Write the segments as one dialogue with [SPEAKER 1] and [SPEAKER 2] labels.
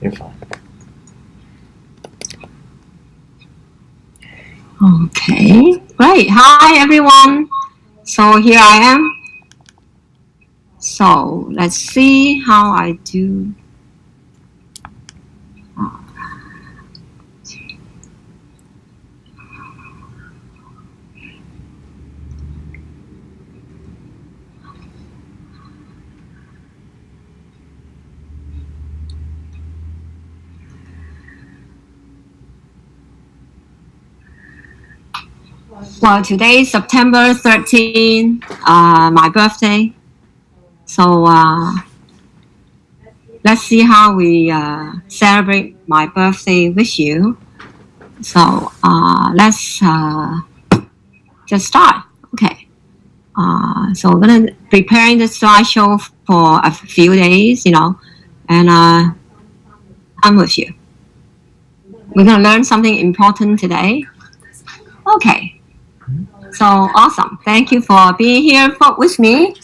[SPEAKER 1] You're fine.
[SPEAKER 2] Okay, great. Hi, everyone. So here I am. So let's see how I do. Well, today is September 13, my birthday. So let's see how we celebrate my birthday with you. So let's just start. Okay. So we're gonna preparing the slideshow for a few days, and I'm with you. We're gonna learn something important today. Okay. So awesome. Thank you for being here with me.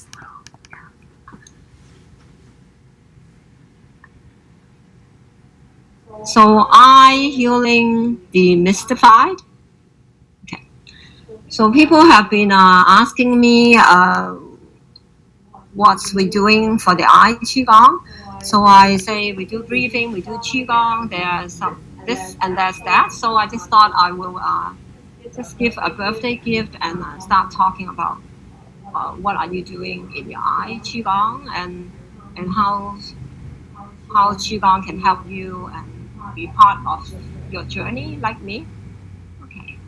[SPEAKER 2] So eye healing demystified. Okay. So people have been asking me what we're doing for the Eye Chi Gong. So I say we do breathing, we do Qi Gong. There's some this and there's that. So I just thought I will just give a birthday gift and start talking about what are you doing in your Eye Chi Gong and how Qi Gong can help you and be part of your journey like me. Okay.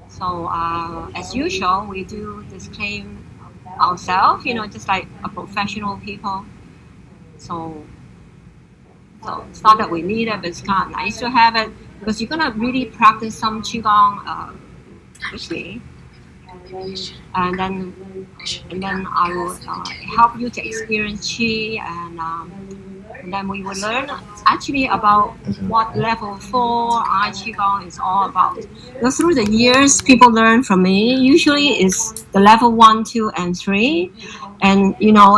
[SPEAKER 2] So as usual, we do disclaim ourselves, just like a professional people. So it's not that we need it, but it's kind of nice to have it because you're gonna really practice some Qigong with me, and then I will help you to experience Qi, and then we will learn actually about what level 4 Eye Chi Gong is all about. Because through the years, people learn from me. Usually, it's the level 1, 2, and 3. And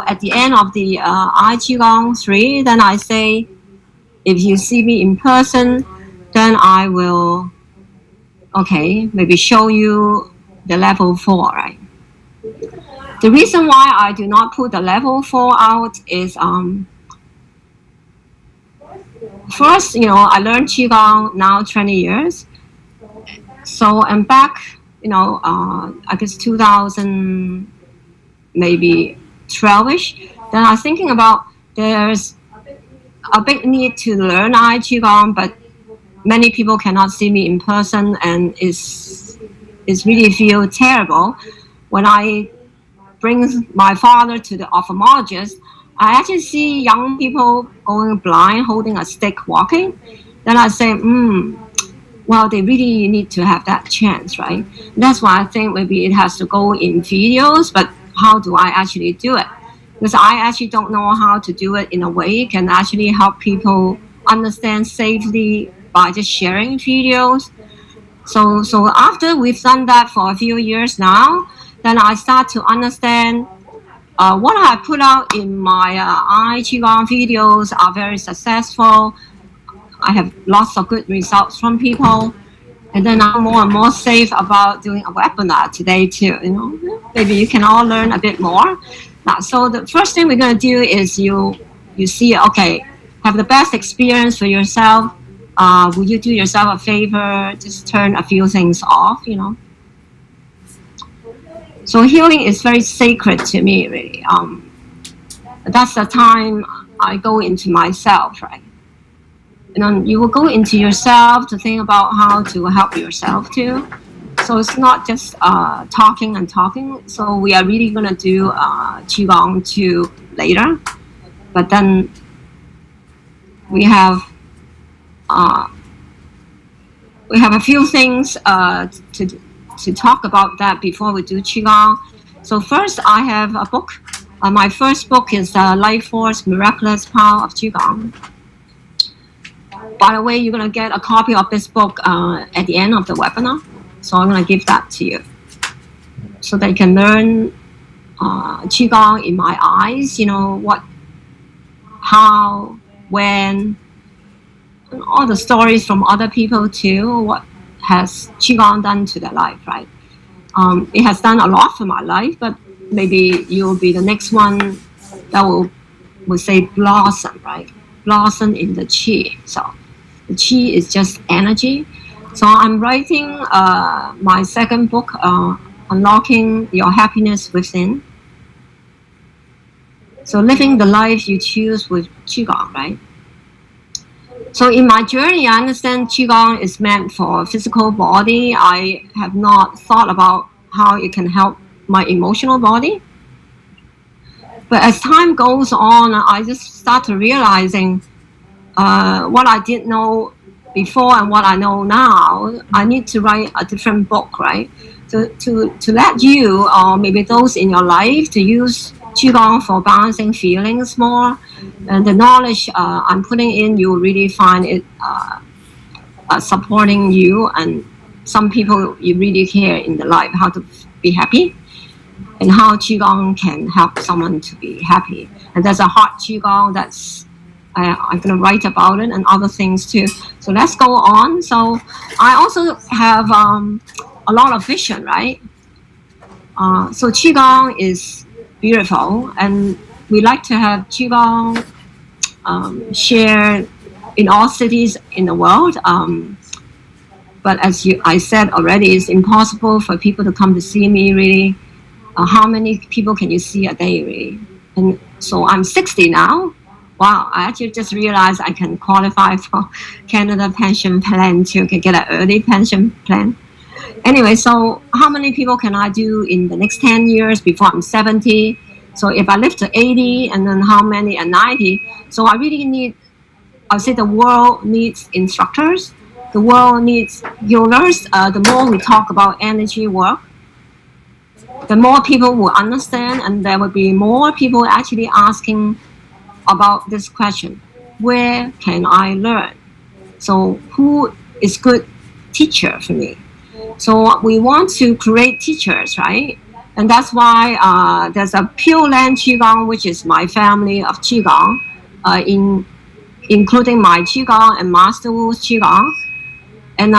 [SPEAKER 2] at the end of the Eye Chi Gong 3, then I say, if you see me in person, then I will, maybe show you the level 4, right? The reason why I do not put the level 4 out is first, I learned Qigong now 20 years. So I'm back, I guess 2000, maybe 12ish. Then I was thinking about there's a big need to learn Eye Chi Gong, but many people cannot see me in person, and it's really feel terrible when I bring my father to the ophthalmologist. I actually see young people going blind, holding a stick, walking. Then I say, well, they really need to have that chance, right? That's why I think maybe it has to go in videos, but how do I actually do it? Because I actually don't know how to do it in a way can actually help people understand safely by just sharing videos. So after we've done that for a few years now, then I start to understand what I put out in my Eye Chi Gong videos are very successful. I have lots of good results from people. And then I'm more and more safe about doing a webinar today too. Maybe you can all learn a bit more. Now, so the first thing we're going to do is you see, okay, have the best experience for yourself. Will you do yourself a favor? Just turn a few things off, So healing is very sacred to me, really. That's the time I go into myself, right? And then you will go into yourself to think about how to help yourself too. So it's not just talking and talking. So we are really going to do Qigong too later. But then we have a few things to talk about that before we do Qigong. So first, I have a book. My first book is Life Force Miraculous Power of Qigong. By the way, you're going to get a copy of this book at the end of the webinar. So I'm going to give that to you so that you can learn Qigong in my eyes, how, when, and all the stories from other people too. What has Qigong done to their life, right? It has done a lot for my life, but maybe you'll be the next one that will say blossom, right? Blossom in the Qi. So the Qi is just energy. So I'm writing my second book, Unlocking Your Happiness Within. So living the life you choose with Qigong, right? So in my journey, I understand Qigong is meant for physical body. I have not thought about how it can help my emotional body. But as time goes on, I just start to realizing what I didn't know before and what I know now. I need to write a different book, right? To let you, or maybe those in your life, to use Qigong for balancing feelings more. And the knowledge I'm putting in, you really find it supporting you, and some people you really care in the life, how to be happy, and how Qigong can help someone to be happy. And there's a heart Qigong that's I'm going to write about it, and other things too. So let's go on. So I also have a lot of vision, right? So Qigong is beautiful, and we like to have Qigong shared in all cities in the world. But as I said already, it's impossible for people to come to see me, really. How many people can you see a day, really? And so I'm 60 now. Wow, I actually just realized I can qualify for Canada pension plan too, can get an early pension plan. Anyway, so how many people can I do in the next 10 years before I'm 70? So if I live to 80, and then how many at 90? So I really need, I say the world needs instructors. The world needs healers. The more we talk about energy work, the more people will understand, and there will be more people actually asking about this question: where can I learn? So who is good teacher for me? So we want to create teachers, right? And that's why there's a Pure Land Qigong, which is my family of Qigong, including my Qigong and Master Wu's Qigong. And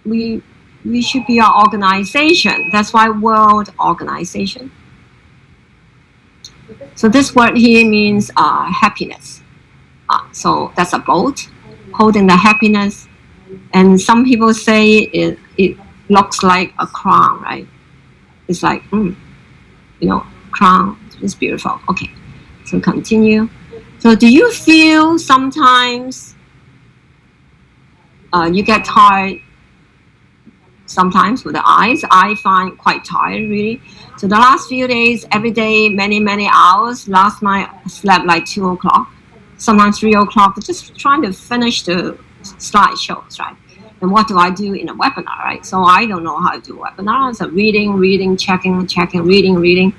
[SPEAKER 2] we should be an organization. That's why world organization. So this word here means happiness. So that's a boat holding the happiness. And some people say it looks like a crown, right? It's like, crown. It's beautiful. Okay, so continue. So do you feel sometimes you get tired sometimes with the eyes? I find quite tired, really. So the last few days, every day, many hours. Last night, I slept like 2 o'clock, sometimes 3 o'clock, just trying to finish the slideshows, right? And what do I do in a webinar, right? So I don't know how to do webinars. So reading, checking, reading.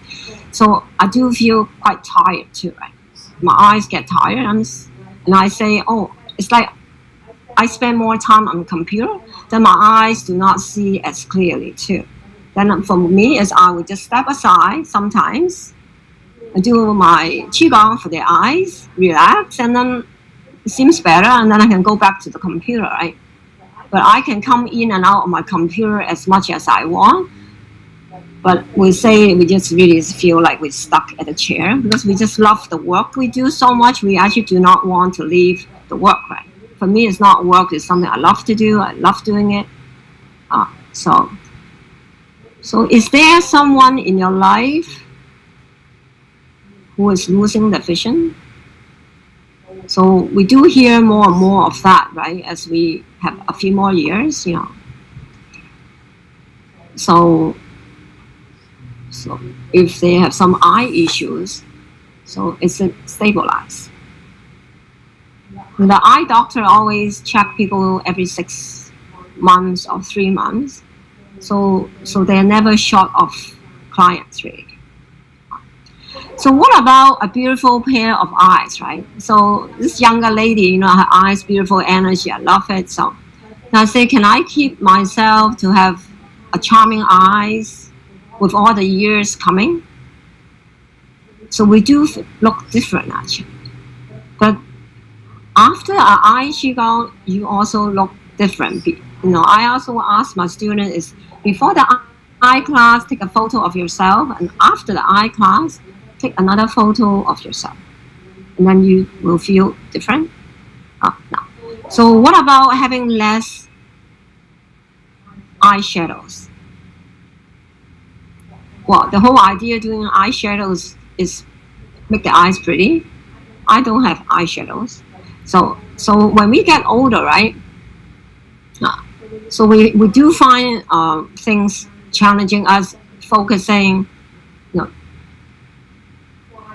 [SPEAKER 2] So I do feel quite tired too, right? My eyes get tired, and I say, oh, it's like I spend more time on the computer, then my eyes do not see as clearly too. Then for me, is I would just step aside sometimes, and do my Qigong for the eyes, relax, and then it seems better, and then I can go back to the computer, right? But I can come in and out of my computer as much as I want. But we say we just really feel like we're stuck at a chair because we just love the work we do so much. We actually do not want to leave the work, right? For me, it's not work. It's something I love to do. I love doing it. So is there someone in your life who is losing the vision? So we do hear more and more of that, right? As we have a few more years, So if they have some eye issues, so it's stabilized. The eye doctor always check people every 6 months or 3 months. So they're never short of clients, really. So what about a beautiful pair of eyes, right? So this younger lady, her eyes, beautiful energy, I love it. So I say, can I keep myself to have a charming eyes with all the years coming? So we do look different, actually. But after an Eye Chi Gong, you also look different. I also ask my student is before the eye class, take a photo of yourself, and after the eye class, take another photo of yourself, and then you will feel different. No. So what about having less eyeshadows? Well, the whole idea doing eyeshadows is make the eyes pretty. I don't have eyeshadows. So when we get older, right? So we do find things challenging us, focusing,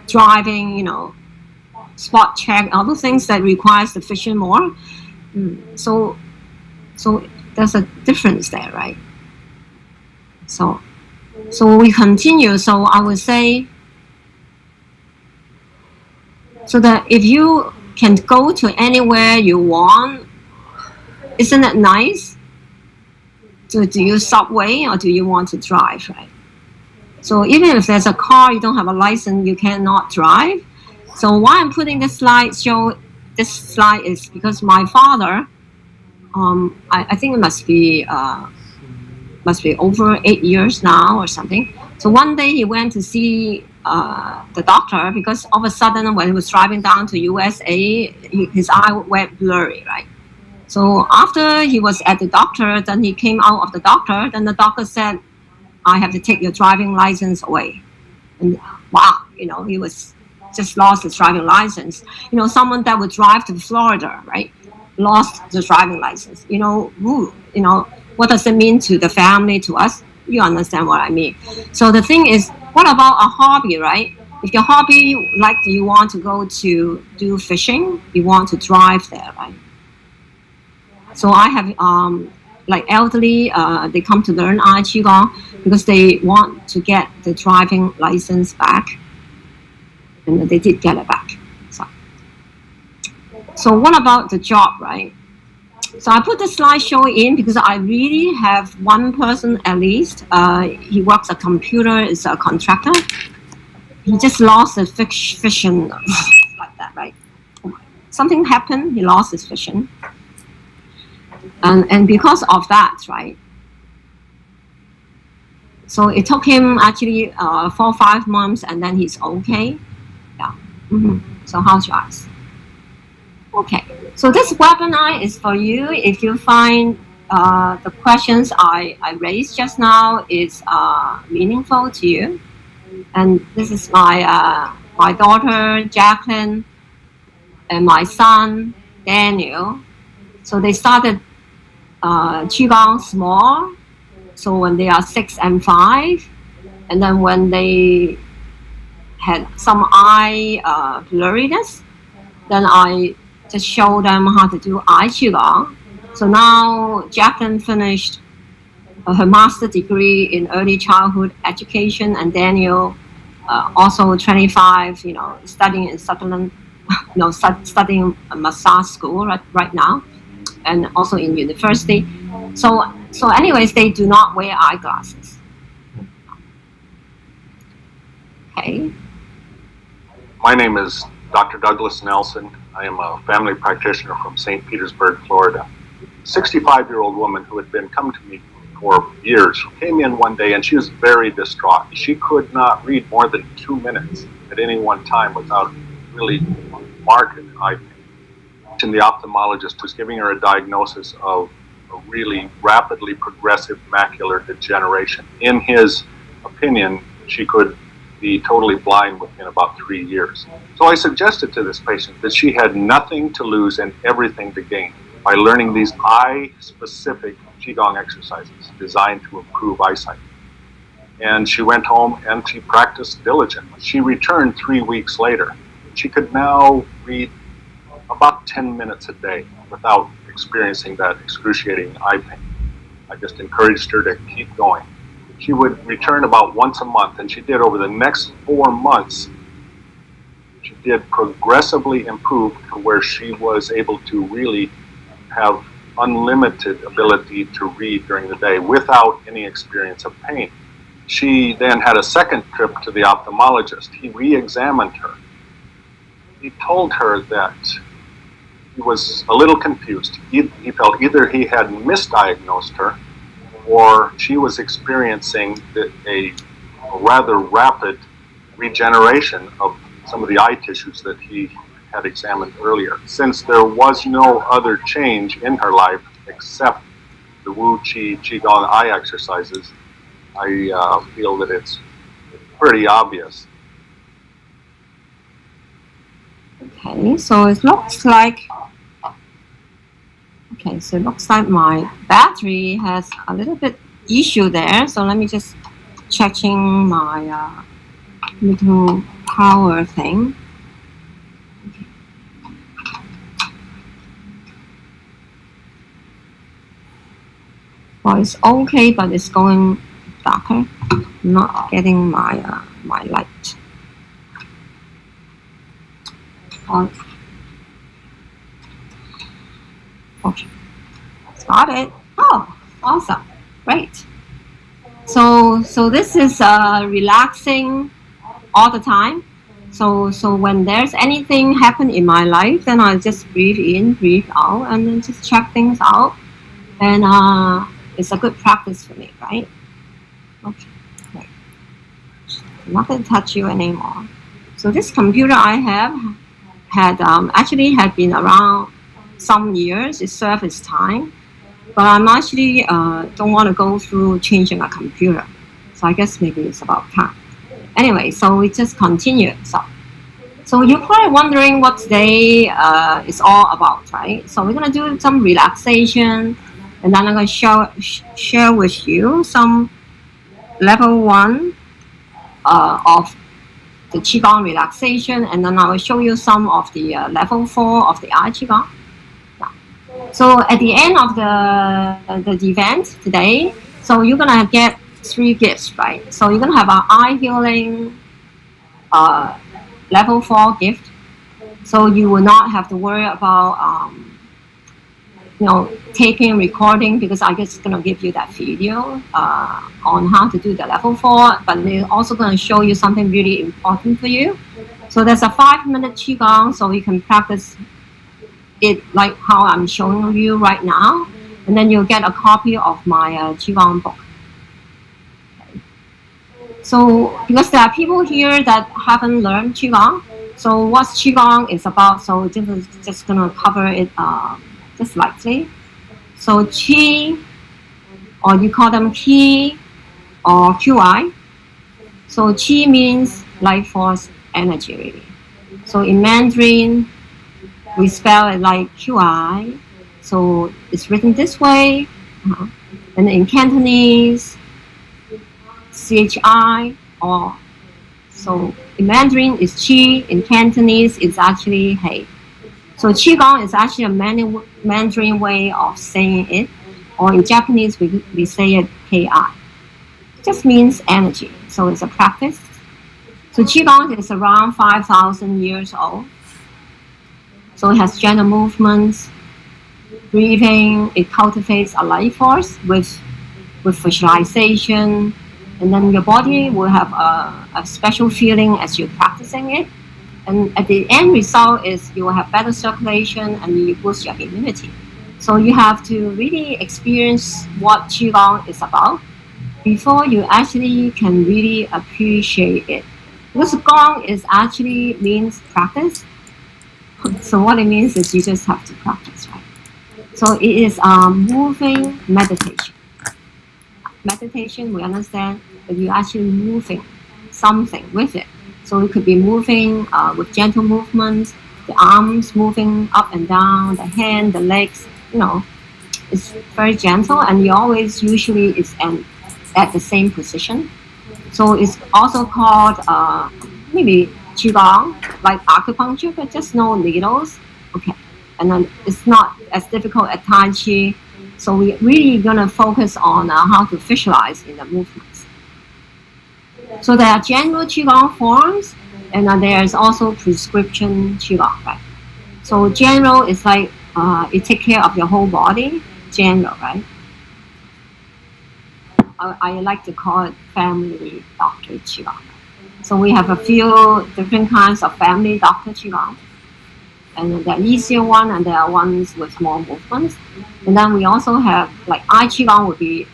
[SPEAKER 2] driving, spot check, other things that requires the vision more. So there's a difference there, right? So we continue. So I would say, so that if you can go to anywhere you want, isn't it nice? So do you subway or do you want to drive, right? So even if there's a car, you don't have a license, you cannot drive. So why I'm putting this slide is because my father, I think it must be over 8 years now or something. So one day he went to see the doctor because all of a sudden when he was driving down to USA, his eye went blurry, right? So after he was at the doctor, then he came out of the doctor, then the doctor said, I have to take your driving license away. And wow, he was just lost his driving license. Someone that would drive to Florida, right? Lost the driving license. What does it mean to the family, to us? You understand what I mean. So the thing is, what about a hobby, right? If your hobby, like you want to go to do fishing, you want to drive there, right? So I have like elderly, they come to learn Eye Qi Gong because they want to get the driving license back, and they did get it back. So what about the job, right? So I put the slideshow in because I really have one person at least. He works a computer, is a contractor. He just lost his vision like that, right? Something happened, he lost his vision. And because of that, right? So it took him actually 4 or 5 months, and then he's okay. Yeah. So how's your eyes? Okay. So this webinar is for you if you find the questions I raised just now is meaningful to you. And this is my daughter Jacqueline and my son Daniel. So they started Qigong small, so when they are 6 and 5, and then when they had some eye blurriness, then I just show them how to do Eye Chi Gong. So now Jacqueline finished her master degree in early childhood education, and Daniel also 25, studying in Sutherland, studying a massage school right now, and also in university. So anyways, they do not wear eyeglasses. Okay.
[SPEAKER 3] My name is Dr. Douglas Nelson. I am a family practitioner from St. Petersburg, Florida. 65-year-old woman who had been coming to me for years came in one day and she was very distraught. She could not read more than 2 minutes at any one time without really marked eye pain. And the ophthalmologist was giving her a diagnosis of a really rapidly progressive macular degeneration. In his opinion, she could be totally blind within about 3 years. So I suggested to this patient that she had nothing to lose and everything to gain by learning these eye-specific Qigong exercises designed to improve eyesight. And she went home and she practiced diligently. She returned 3 weeks later. She could now read about 10 minutes a day without experiencing that excruciating eye pain. I just encouraged her to keep going. She would return about once a month, and she did over the next 4 months. She did progressively improve to where she was able to really have unlimited ability to read during the day without any experience of pain. She then had a second trip to the ophthalmologist. He re-examined her. he told her that he was a little confused. He felt either he had misdiagnosed her or she was experiencing a rather rapid regeneration of some of the eye tissues that he had examined earlier. Since there was no other change in her life except the Wu Qi Gong eye exercises, I feel that it's pretty obvious.
[SPEAKER 2] Okay, so it looks like my battery has a little bit issue there. So let me just checking my little power thing. Okay. Well, it's okay, but it's going darker. I'm not getting my my light. Okay, got it. Oh, awesome, great. So this is relaxing all the time. So when there's anything happen in my life, then I just breathe in, breathe out, and then just check things out. And it's a good practice for me, right? Okay, right. I'm not going to touch you anymore. So this computer I have had actually had been around some years. It served its time, but I'm actually don't want to go through changing a computer. So I guess maybe it's about time. Anyway, so we just continue. So you're probably wondering what today is all about, right? So we're gonna do some relaxation, and then I'm gonna share with you some level 1 of the Qigong relaxation, and then I will show you some of the level 4 of the Eye Chi Gong. So at the end of the event today, so you're gonna get 3 gifts, right? So you're gonna have an eye healing level 4 gift. So you will not have to worry about taping, recording, because I guess it's gonna give you that video on how to do the level 4. But they're also gonna show you something really important for you. So there's a 5-minute Qigong, so you can practice it like how I'm showing you right now, and then you'll get a copy of my Qigong book. Okay. So because there are people here that haven't learned Qigong, so what Qigong is about, so this is just gonna cover it just lightly. So Qi, or you call them Qi or QI. So Qi means life force energy, really. So in Mandarin, we spell it like QI, so it's written this way. And in Cantonese, CHI, or so in Mandarin is Qi, in Cantonese it's actually Hei. So Qigong is actually a Mandarin way of saying it, or in Japanese we say it Ki. It just means energy, so it's a practice. So Qigong is around 5,000 years old. So it has gentle movements, breathing. It cultivates a life force with visualization, and then your body will have a special feeling as you're practicing it. And at the end result is you will have better circulation and you boost your immunity. So you have to really experience what Qigong is about before you actually can really appreciate it. Because Gong is actually means practice. So what it means is you just have to practice, right? So it is moving meditation. Meditation, we understand, but you're actually moving something with it. So it could be moving with gentle movements, the arms moving up and down, the hand, the legs, it's very gentle, and you always usually is at the same position. So it's also called maybe Qigong, like acupuncture, but just no needles. Okay, and then it's not as difficult as Tai Chi. So we're really gonna focus on how to visualize in the movements. So there are general Qigong forms, and there's also prescription Qigong, right? So general is like it takes care of your whole body, general, right? I like to call it family doctor Qigong. So we have a few different kinds of family doctor Qigong. and there are easier one, and there are ones with more movements. And then we also have like Eye Chi Gong would be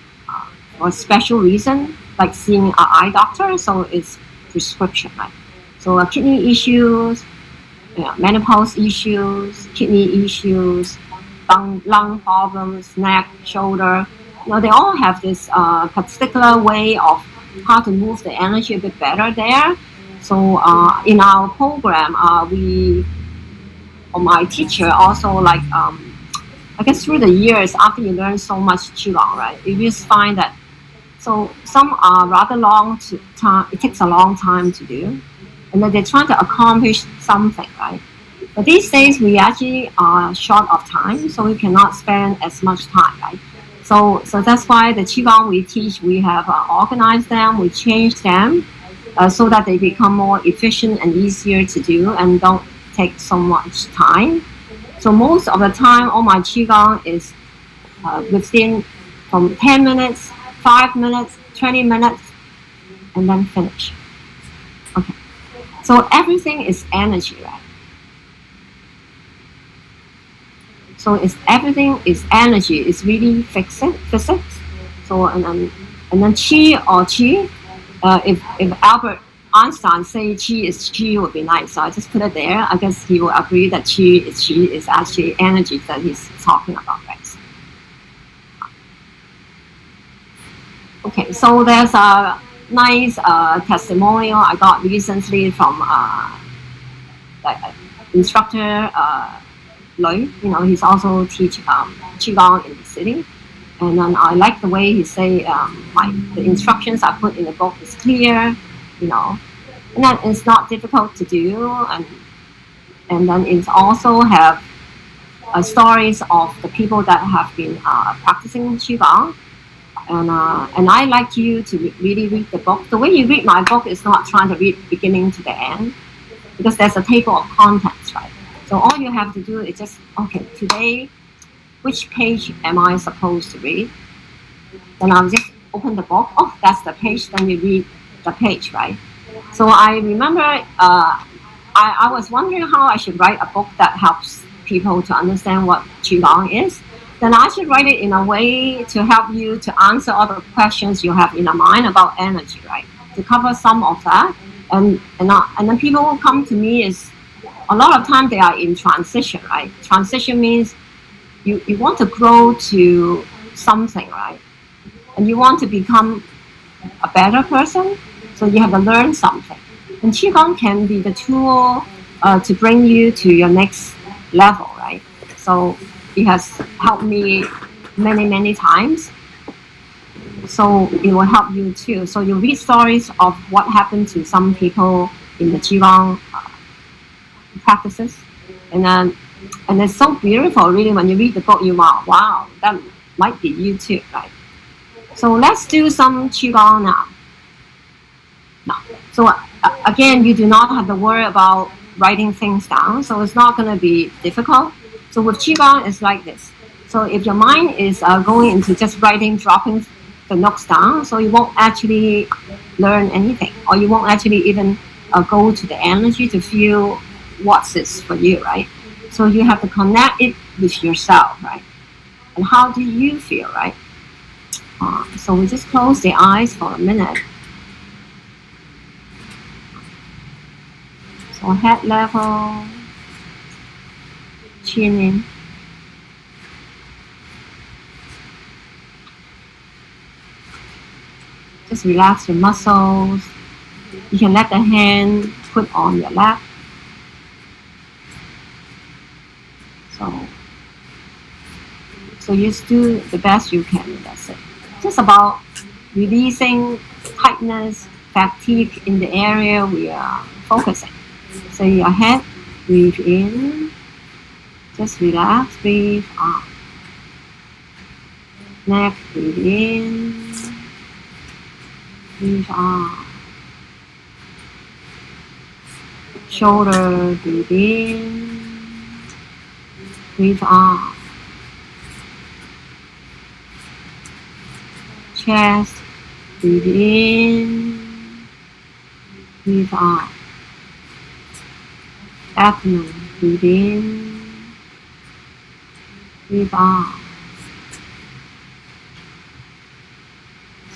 [SPEAKER 2] for a special reason, like seeing an eye doctor, so it's prescription, right? So kidney issues, menopause issues, kidney issues, lung problems, neck, shoulder. They all have this particular way of how to move the energy a bit better there. So in our program, my teacher also like, I guess through the years, after you learn so much Qigong, right, you just find that, so some are rather long time, it takes a long time to do, and then they're trying to accomplish something, right? But these days we actually are short of time, so we cannot spend as much time, right? So that's why the Qigong we teach, we have organized them, we change them so that they become more efficient and easier to do and don't take so much time. So most of the time, all my Qigong is within from 10 minutes, 5 minutes, 20 minutes, and then finish. Okay. So everything is energy, right? So everything is energy. It's really physics. So and then chi or chi. If Albert Einstein say chi is chi would be nice. So I just put it there. I guess he will agree that chi is actually energy that he's talking about, right? Okay, so there's a nice testimonial I got recently from like instructor Blurry. He's also teach Qigong in the city. And then I like the way he say the instructions I put in the book is clear, and then it's not difficult to do, and then it also have stories of the people that have been practicing Qigong, and I like you to really read the book. The way you read my book is not trying to read beginning to the end, because there's a table of contents, right? So all you have to do is just, okay, today, which page am I supposed to read? Then I'll just open the book. Oh, that's the page. Then you read the page, right? So I remember I was wondering how I should write a book that helps people to understand what Qigong is. Then I should write it in a way to help you to answer all the questions you have in your mind about energy, right? To cover some of that. And then people who come to me is, a lot of time they are in transition, right? Transition means you want to grow to something, right? And you want to become a better person, so you have to learn something. And Qigong can be the tool to bring you to your next level, right? So it has helped me many, many times. So it will help you too. So you read stories of what happened to some people in the Qigong practices, and it's so beautiful, really. When you read the book, you are, wow, that might be you too, right? So let's do some Qigong now. So again, you do not have to worry about writing things down, so it's not going to be difficult. So with Qigong, it's like this. So if your mind is going into just writing, dropping the notes down, so you won't actually learn anything, or you won't actually even go to the energy to feel what's this for you, right? So you have to connect it with yourself, right? And how do you feel, right? So we just close the eyes for a minute. So head level, chin in. Just relax your muscles. You can let the hand put on your lap. So you just do the best you can. That's it. Just about releasing tightness, fatigue in the area we are focusing. So your head, breathe in. Just relax, breathe out. Neck, breathe in. Breathe out. Shoulder, breathe in. Breathe out. Chest, breathe in. Breathe out. Abdomen, breathe in, breathe out.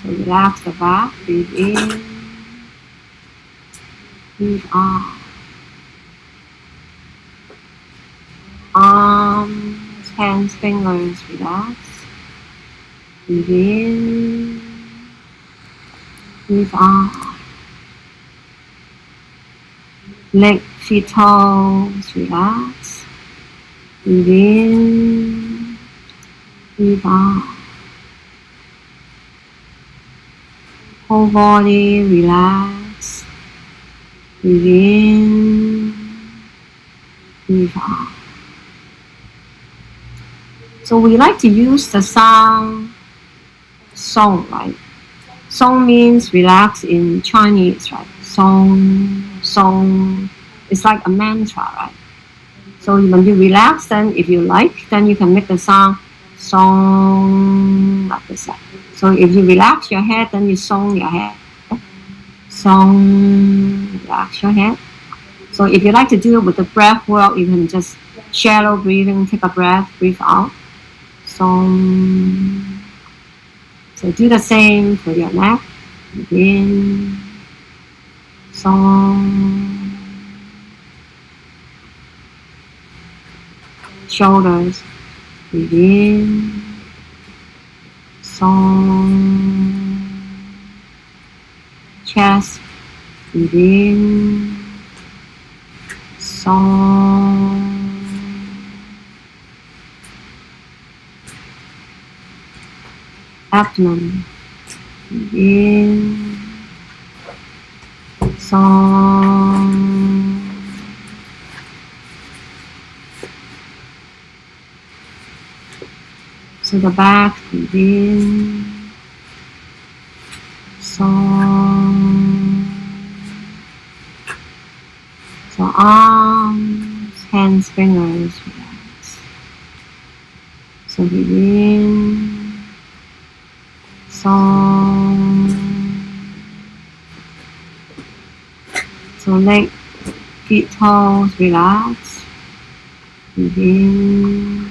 [SPEAKER 2] So relax the back, breathe in, breathe out. Arms, hands, fingers, relax. Breathe in, breathe out. Leg, feet, toes, relax. Breathe in, breathe out. Whole body, relax. Breathe in, breathe out. So we like to use the sound song, right? Song means relax in Chinese, right? Song, song. It's like a mantra, right? So when you relax, then if you like, then you can make the sound song like this. So if you relax your head, then you song your head. Song, relax your head. So if you like to do it with the breath work, you can just shallow breathing, take a breath, breathe out. Song. So do the same for your neck. Begin. Song. Shoulders. Begin. Song. Chest. Begin. Song. Abdomen. In, song. So the back, in, song. So arms, hands, fingers, relax. So begin. Song. So leg, feet, toes, relax. Breathe in.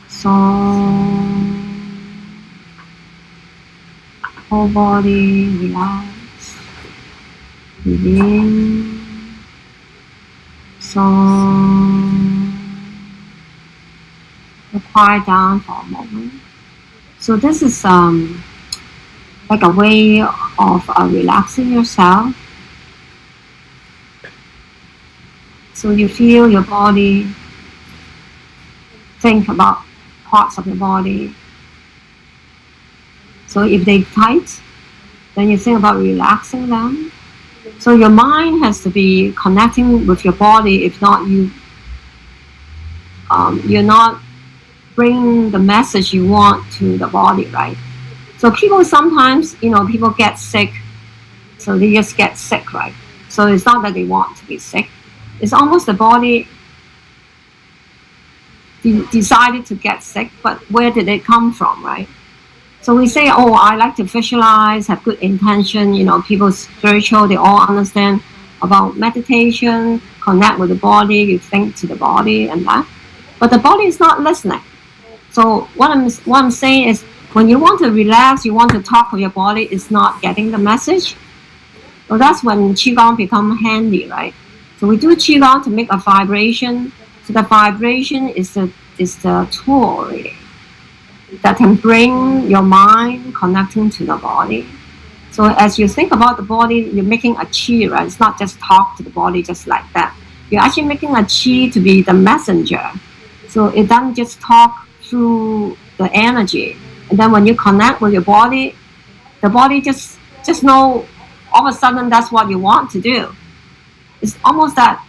[SPEAKER 2] Song. Whole body, relax. Breathe in. Song. So quiet down for a moment. So this is like a way of relaxing yourself. So you feel your body, think about parts of your body. So if they're tight, then you think about relaxing them. So your mind has to be connecting with your body. If not, you're not bring the message you want to the body, right? So people sometimes, people get sick, so they just get sick, right? So it's not that they want to be sick. It's almost the body decided to get sick, but where did it come from, right? So we say, oh, I like to visualize, have good intention, people spiritual, they all understand about meditation, connect with the body, you think to the body and that. But the body is not listening. So what I'm saying is, when you want to relax, you want to talk with your body, it's not getting the message. So that's when Qigong become handy, right? So we do Qigong to make a vibration. So the vibration is the tool, really, that can bring your mind connecting to the body. So as you think about the body, you're making a Qi, right? It's not just talk to the body just like that. You're actually making a Qi to be the messenger. So it doesn't just talk through the energy, and then when you connect with your body, the body just know all of a sudden that's what you want to do. It's almost that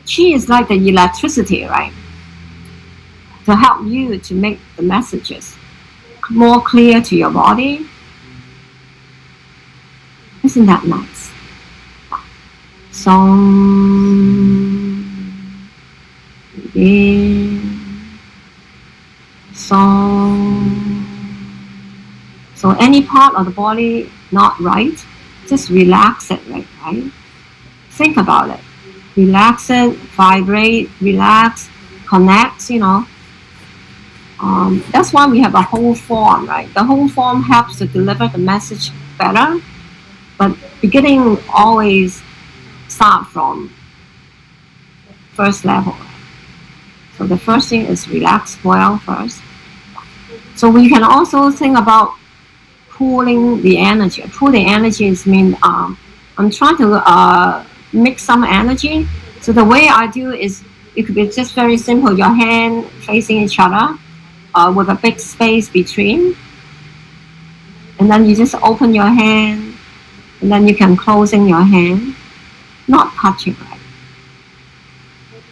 [SPEAKER 2] Qi is like the electricity, right, to help you to make the messages more clear to your body. Isn't that nice? Song. Begin. Song. So any part of the body not right, just relax it, right? Think about it. relax it, vibrate, relax, connect, That's why we have a whole form, right? The whole form helps to deliver the message better, but beginning always start from first level. So the first thing is relax well first. So we can also think about pooling the energy. Pool the energy is mean I'm trying to mix some energy. So the way I do is it could be just very simple. Your hand facing each other with a big space between, and then you just open your hand, and then you can closing your hand, not touching, right?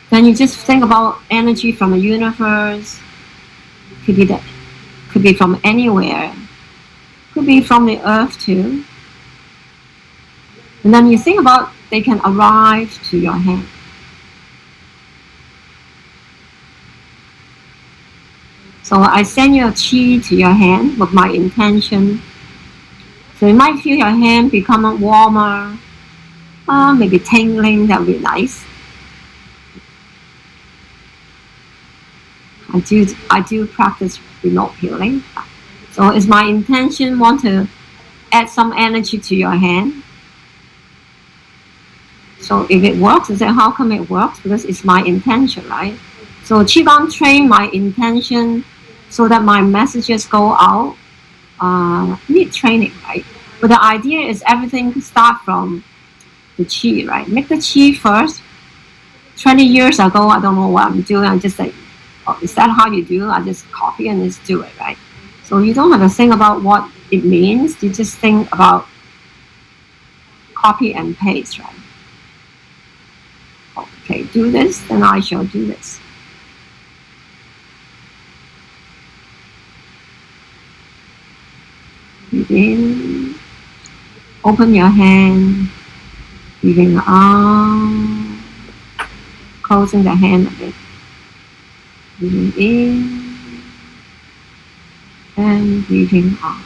[SPEAKER 2] Then you just think about energy from the universe. Could be from anywhere. Could be from the earth too. And then you think about they can arrive to your hand. So I send your chi to your hand with my intention. So you might feel your hand become warmer, maybe tingling, that would be nice. I do practice remote healing. So it's my intention want to add some energy to your hand. So if it works, I say, how come it works? Because it's my intention, right? So Qigong train my intention so that my messages go out. Need training, right? But the idea is everything start from the Qi, right? Make the Qi first. 20 years ago, I don't know what I'm doing. I'm just like, oh, is that how you do? I just copy and just do it, right? So you don't have to think about what it means. You just think about copy and paste, right? Okay, do this, then I shall do this. Begin. Open your hand. Breathing out. Closing the hand a bit. Breathing in. And breathing out.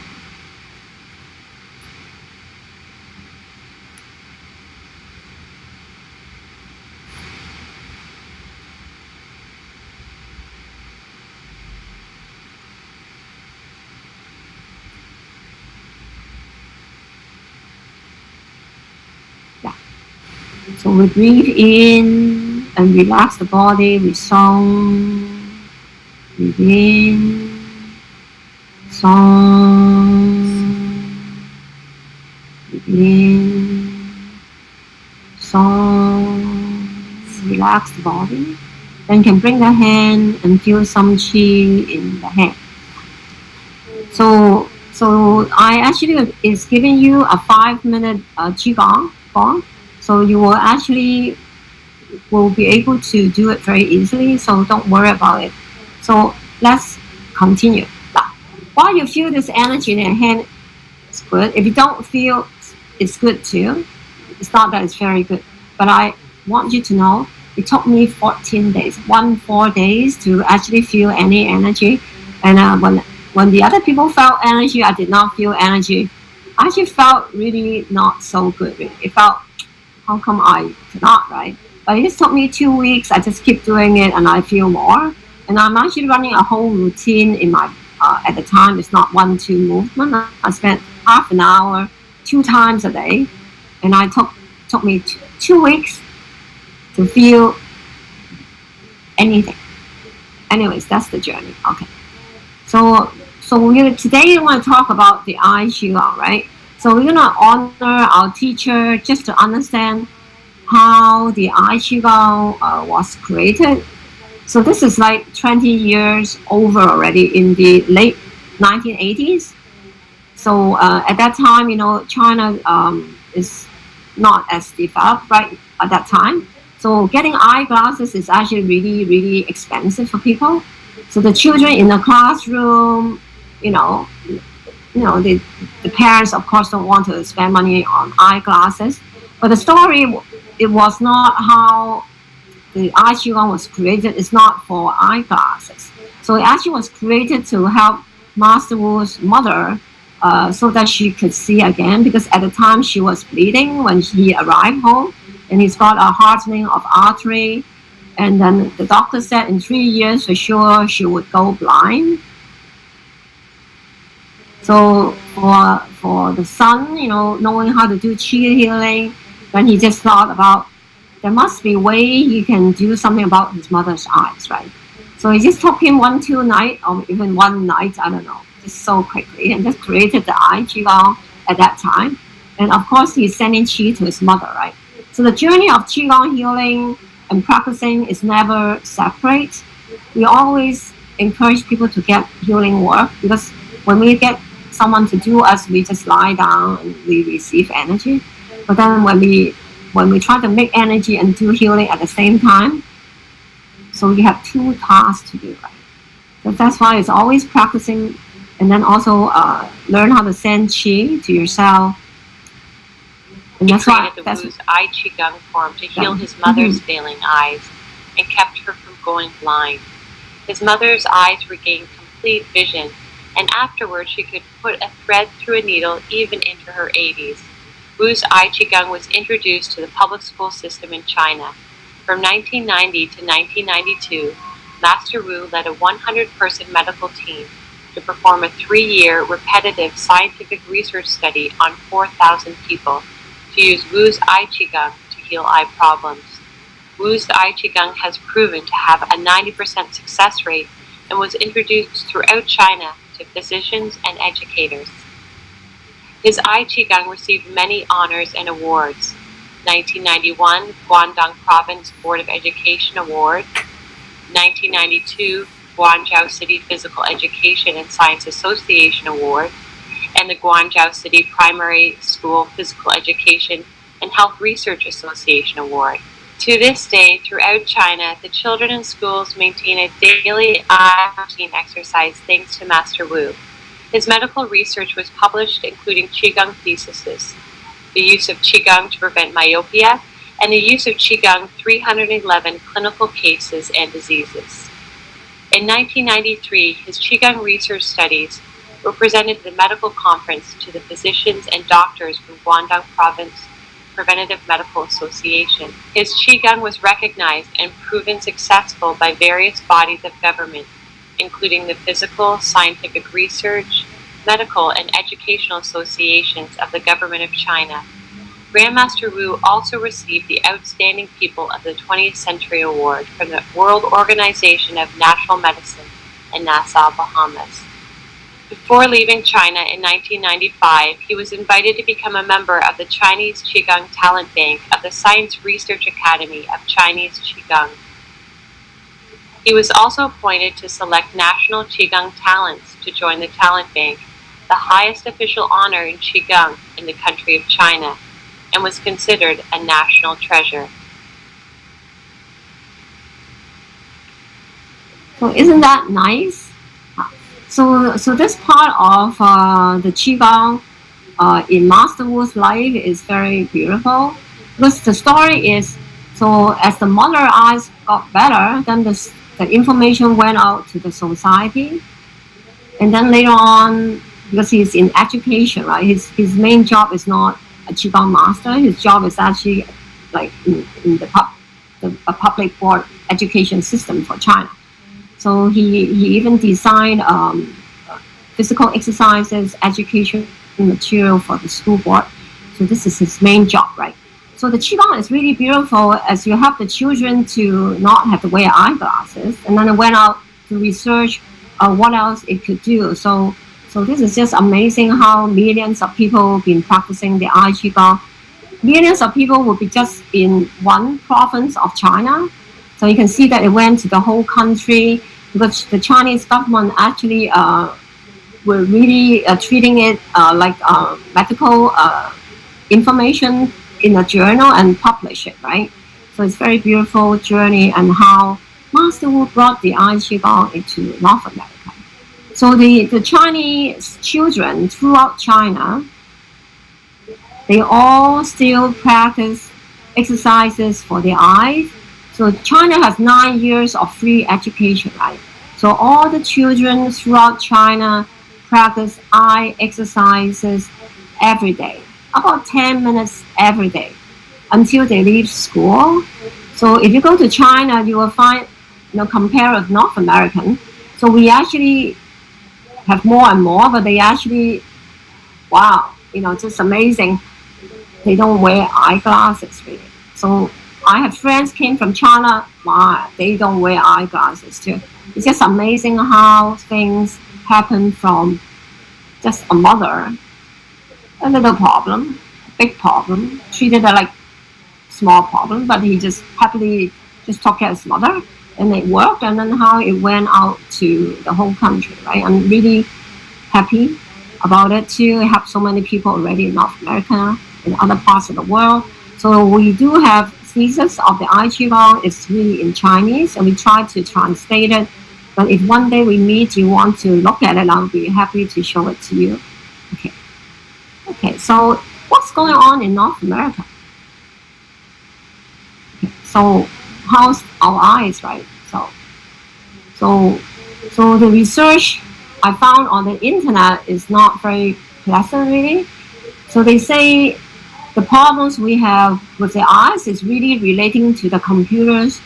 [SPEAKER 2] So we breathe in and relax the body with song. Breathe in, song. Breathe in, song. Relax the body. Then you can bring the hand and feel some chi in the hand. So I actually is giving you a 5-minute Qi Gong. So you will actually be able to do it very easily. So don't worry about it. So let's continue. While you feel this energy in your hand, it's good. If you don't feel, it's good too. It's not that it's very good. But I want you to know, it took me 14 days, 4 days to actually feel any energy. And when the other people felt energy, I did not feel energy. I actually felt really not so good. It felt, how come I cannot, right? But it just took me 2 weeks. I just keep doing it and I feel more. And I'm actually running a whole routine in my, at the time, it's not 1-2 movement. I spent half an hour, 2 times a day. And I took me 2 weeks to feel anything. Anyways, that's the journey. Okay. So today we want to talk about the Eye Chi Gong, right? So we're gonna honor our teacher just to understand how the Eye Qi Gong was created. So this is like 20 years over already in the late 1980s. So at that time, China is not as developed right at that time. So getting eyeglasses is actually really, really expensive for people. So the children in the classroom, the parents, of course, don't want to spend money on eyeglasses. But the story, it was not how the Eye Chi Gong was created. It's not for eyeglasses. So it actually was created to help Master Wu's mother so that she could see again. Because at the time she was bleeding when he arrived home. and he's got a hardening of artery. And then the doctor said in 3 years for sure she would go blind. So for the son, knowing how to do qi healing, then he just thought about there must be a way he can do something about his mother's eyes, right? So it just took him 1-2 nights, or even one night, I don't know, just so quickly, and just created the Eye Chi Gong at that time. And of course, he's sending qi to his mother, right? So the journey of qi gong healing and practicing is never separate. We always encourage people to get healing work, because when we get someone to do us, we just lie down and we receive energy. But then when we try to make energy and do healing at the same time, so you have 2 tasks to do, right? So that's why it's always practicing, and then also learn how to send qi to yourself. And
[SPEAKER 4] he created the Wu's Eye Chi Gong form to heal his mother's failing eyes and kept her from going blind. His mother's eyes regained complete vision, and afterwards she could put a thread through a needle even into her 80s. Wu's Eye Chi Gong was introduced to the public school system in China. From 1990 to 1992, Master Wu led a 100-person medical team to perform a 3-year repetitive scientific research study on 4,000 people to use Wu's Eye Chi Gong to heal eye problems. Wu's Eye Chi Gong has proven to have a 90% success rate and was introduced throughout China to physicians and educators. His Eye Chi Gong received many honors and awards. 1991 Guangdong Province Board of Education Award, 1992 Guangzhou City Physical Education and Science Association Award, and the Guangzhou City Primary School Physical Education and Health Research Association Award. To this day, throughout China, the children in schools maintain a daily eye routine exercise thanks to Master Wu. His medical research was published, including Qigong theses, the use of Qigong to prevent myopia, and the use of Qigong 311 clinical cases and diseases. In 1993, his Qigong research studies were presented at the medical conference to the physicians and doctors from Guangdong Province Preventive Medical Association. His Qigong was recognized and proven successful by various bodies of government, including the Physical, Scientific Research, Medical, and Educational Associations of the Government of China. Grandmaster Wu also received the Outstanding People of the 20th Century Award from the World Organization of Natural Medicine in Nassau, Bahamas. Before leaving China in 1995, he was invited to become a member of the Chinese Qigong Talent Bank of the Science Research Academy of Chinese Qigong. He was also appointed to select national Qigong talents to join the Talent Bank, the highest official honor in Qigong in the country of China, and was considered a national treasure.
[SPEAKER 2] So isn't that nice? So this part of the Qigong in Master Wu's life is very beautiful, because the story is, so as the mother eyes got better, then the information went out to the society, and then later on, because he's in education, right? His main job is not a Qigong master. His job is actually like in the public board education system for China. So he even designed physical exercises, education material for the school board. So this is his main job, right? So the Qigong is really beautiful, as you help the children to not have to wear eyeglasses, and then I went out to research what else it could do. So this is just amazing how millions of people have been practicing the Eye Chi Gong. Millions of people will be just in one province of China. So you can see that it went to the whole country, because the Chinese government actually were really treating it like medical information in a journal and publish it, right? So it's a very beautiful journey, and how Master Wu brought the Eye Chi Gong into North America. So the Chinese children throughout China, they all still practice exercises for their eyes. So China has 9 years of free education, right? So all the children throughout China practice eye exercises every day, about 10 minutes every day. until they leave school. So if you go to China, you will find, compare with North American. So we actually have more and more, but they actually, wow, just amazing. They don't wear eyeglasses really. So I have friends came from China. Wow, they don't wear eyeglasses too. It's just amazing how things happen from just a mother, a little problem, big problem, treated it like small problem, but he just happily just took care of his mother, and it worked, and then how it went out to the whole country, right? I'm really happy about it too. It helped so many people already in North America, in other parts of the world. So we do have thesis of the Eye Chi Gong. It's really in Chinese, and we try to translate it. But if one day we meet, you want to look at it, I'll be happy to show it to you. Okay. Okay. So what's going on in North America? Okay. So how's our eyes, right? So the research I found on the internet is not very pleasant, really. So they say the problems we have with the eyes is really relating to the computers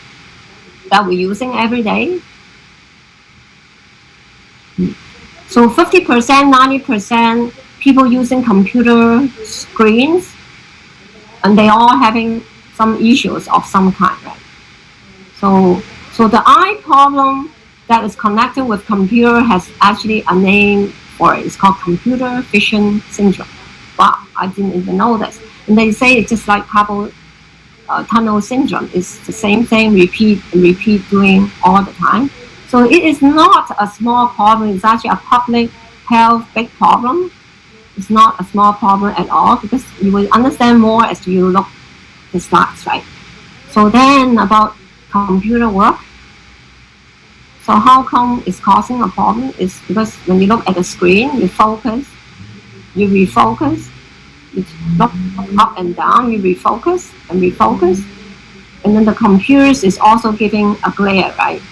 [SPEAKER 2] that we're using every day. So 50%, 90% people using computer screens, and they all having some issues of some kind, right? So the eye problem that is connected with computer has actually a name for it. It's called computer vision syndrome. Wow, I didn't even know this. And they say it's just like carpal tunnel syndrome. It's the same thing, repeat and repeat, doing all the time. So it is not a small problem. It's actually a public health big problem. It's not a small problem at all, because you will understand more as you look at the slides, right? So then about computer work. So how come it's causing a problem? It's because when you look at the screen, you focus, you refocus, you look up and down, you refocus, and then the computers is also giving a glare, right?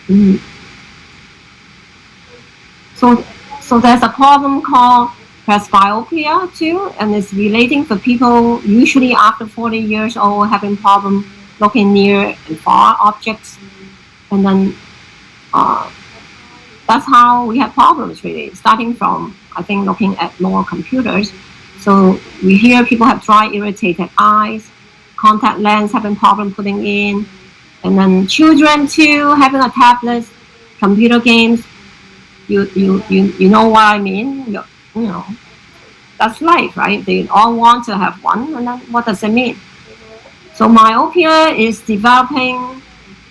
[SPEAKER 2] Mm. So there's a problem called presbyopia too, and it's relating for people usually after 40 years old having problem looking near and far objects, and then that's how we have problems really, starting from, I think, looking at more computers. So we hear people have dry, irritated eyes, contact lens having problem putting in, and then children too having a tablet, computer games. You know what I mean? You know, that's life, right? They all want to have one, and then what does it mean? So myopia is developing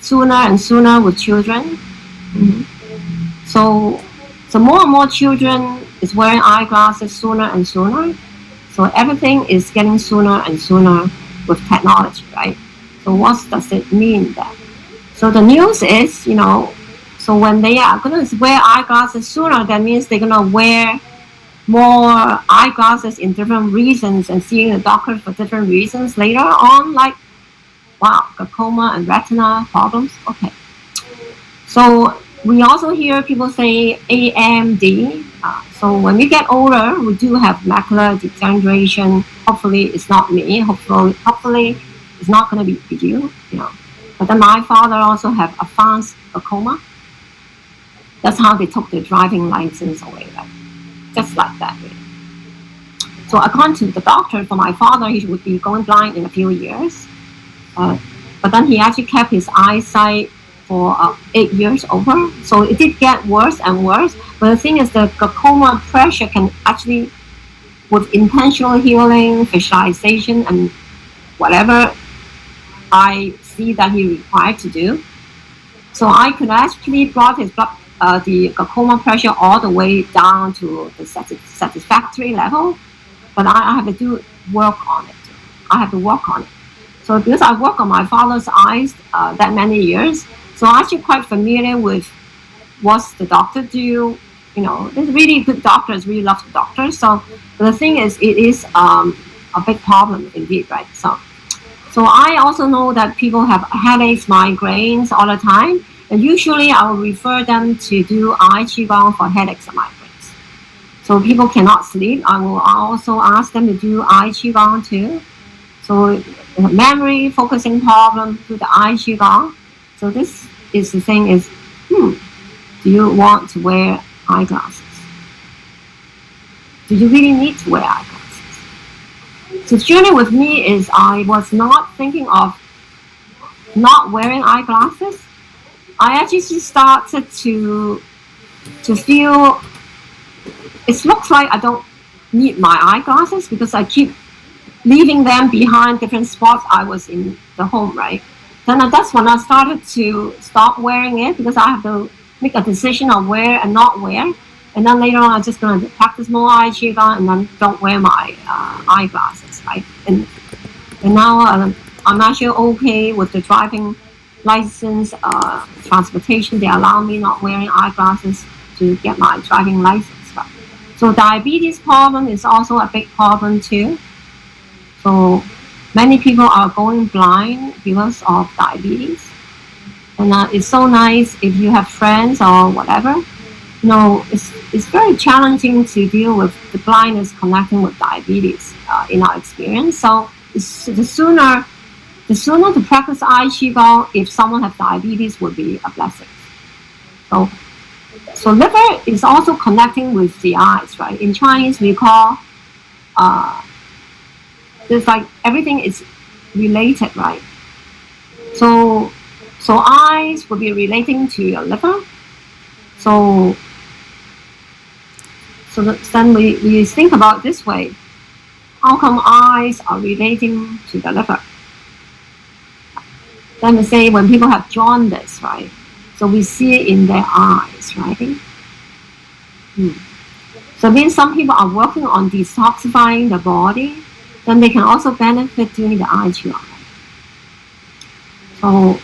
[SPEAKER 2] sooner and sooner with children. Mm-hmm. So more and more children is wearing eyeglasses sooner and sooner. So everything is getting sooner and sooner with technology, right? So what does it mean then? So the news is, so when they are going to wear eyeglasses sooner, that means they're going to wear more eyeglasses in different reasons and seeing the doctor for different reasons later on, like, wow, glaucoma and retina problems. Okay. So we also hear people say AMD. So when we get older, we do have macular degeneration. Hopefully it's not me. Hopefully it's not going to be you. But then my father also have advanced glaucoma. That's how they took the driving license away, right? Just like that, really. So according to the doctor, for my father, he would be going blind in a few years. But then he actually kept his eyesight for 8 years over. So it did get worse and worse. But the thing is, the glaucoma pressure can actually, with intentional healing, visualization, and whatever I see that he required to do. So I could actually brought his the glaucoma pressure all the way down to the satisfactory level. But I have to work on it. I have to work on it. So because I work on my father's eyes that many years, so I'm actually quite familiar with what's the doctor do. There's really good doctors, really love the doctors. So the thing is, it is a big problem indeed, right? So I also know that people have headaches, migraines all the time. And usually I will refer them to do Eye Chi Gong for headaches and migraines. So people cannot sleep, I will also ask them to do Eye Chi Gong too. So memory, focusing problem to the Eye Chi Gong. So this is the thing is, do you want to wear eyeglasses? Do you really need to wear eyeglasses? So the journey with me is I was not thinking of not wearing eyeglasses. I actually started to feel it looks like I don't need my eyeglasses because I keep leaving them behind different spots I was in the home, right? Then that's when I started to stop wearing it because I have to make a decision of wear and not wear. And then later on, I'm just going to practice more Eye Chi Gong and then don't wear my eyeglasses, right? And now I'm actually okay with the driving license, transportation. They allow me not wearing eyeglasses to get my driving license, right? So diabetes problem is also a big problem too. So many people are going blind because of diabetes. And it's so nice if you have friends or whatever. It's very challenging to deal with the blindness connecting with diabetes in our experience. So the sooner to practice Eye Qi Gong if someone has diabetes would be a blessing. So liver is also connecting with the eyes, right? In Chinese we call it's like everything is related, right? So eyes will be relating to your liver. So then we think about this way. How come eyes are relating to the liver? Then we say when people have jaundice, right? So we see it in their eyes, right? So it means some people are working on detoxifying the body, then they can also benefit doing the Eye Qi Gong. So,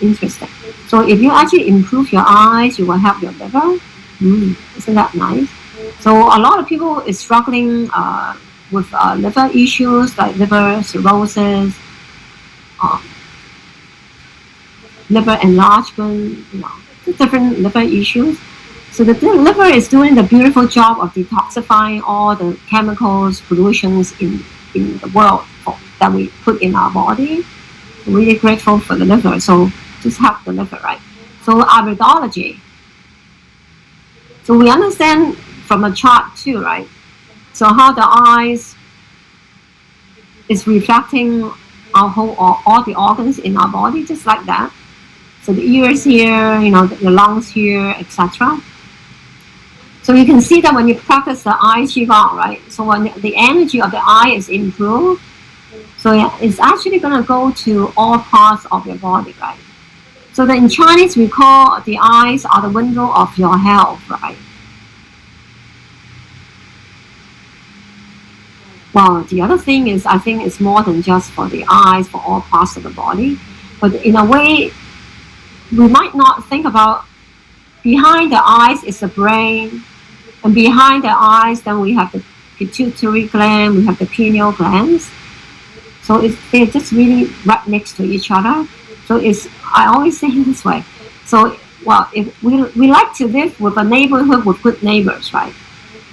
[SPEAKER 2] interesting. So if you actually improve your eyes, you will help your liver. Isn't that nice? So a lot of people is struggling with liver issues like liver cirrhosis, liver enlargement, different liver issues. So the liver is doing the beautiful job of detoxifying all the chemicals, pollutions in the world that we put in our body. So really grateful for the liver. So just help the liver, right? So iridology. So we understand from a chart too, right? So how the eyes is reflecting our whole all the organs in our body, just like that. So the ears here, the lungs here, etc. So you can see that when you practice the Eye Qi Gong, right? So when the energy of the eye is improved, so it's actually going to go to all parts of your body, right? So that in Chinese we call the eyes are the window of your health, right? Well, the other thing is, I think it's more than just for the eyes, for all parts of the body. But in a way, we might not think about behind the eyes is the brain, and behind the eyes, then we have the pituitary gland, we have the pineal glands. So they're just really right next to each other. So I always say it this way. So, if we like to live with a neighborhood with good neighbors, right?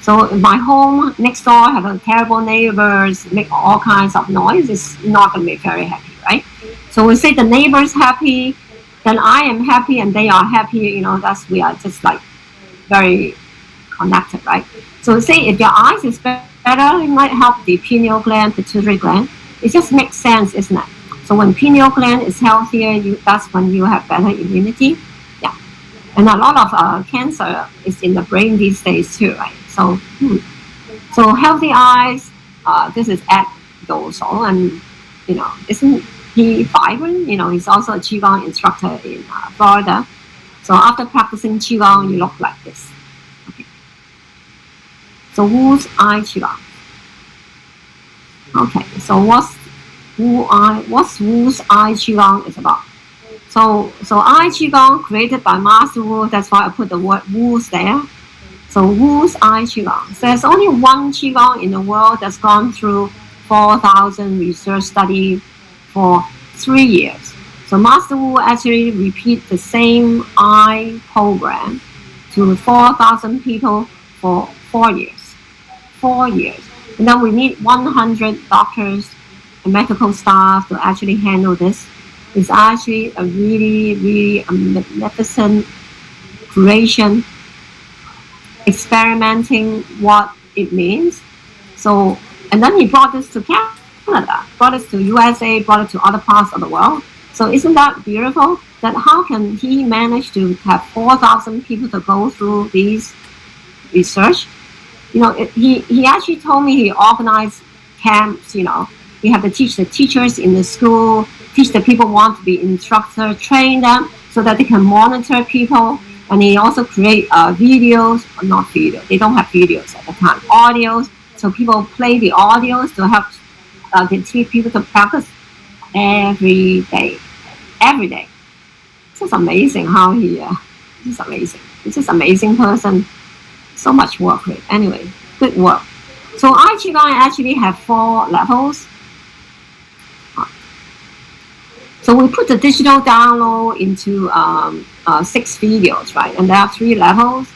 [SPEAKER 2] So in my home next door have a terrible neighbors, make all kinds of noise, it's not going to be very happy, right? So we say the neighbor's happy, then I am happy and they are happy, we are just like very connected, right? So say if your eyes is better, it might help the pineal gland, pituitary gland. It just makes sense, isn't it? So when pineal gland is healthier, that's when you have better immunity. Yeah. And a lot of cancer is in the brain these days too, right? So healthy eyes, this is Ed Dosol, and isn't he vibrant? He's also a Qigong instructor in Florida. So after practicing Qigong, you look like this. Okay. So Wu's Eye Qi Gong. Okay, so what's Wu's Eye Qi Gong is about? So Eye Qi Gong created by Master Wu. That's why I put the word Wu's there. So Wu's Eye Qi Gong. So there's only one Qi Gong in the world that's gone through 4,000 research study for 3 years. So Master Wu actually repeat the same eye program to 4,000 people for 4 years. 4 years. And then we need 100 doctors medical staff to actually handle this. It's actually a really a magnificent creation, experimenting what it means. So, and then he brought this to Canada, brought it to USA, brought it to other parts of the world. So isn't that beautiful? That how can he manage to have 4,000 people to go through these research? You know, he actually told me he organized camps. You know, we have to teach the teachers in the school, teach the people who want to be instructor, train them so that they can monitor people. And he also create videos, not video. They don't have videos at the time. Audios, so people play the audios to help teach people to practice every day. It's just amazing how he. It's amazing. It's just amazing person. So much work with. Anyway, good work. So Eye Chi Gong actually have 4 levels. So we put the digital download into 6 videos, right? And there are 3 levels.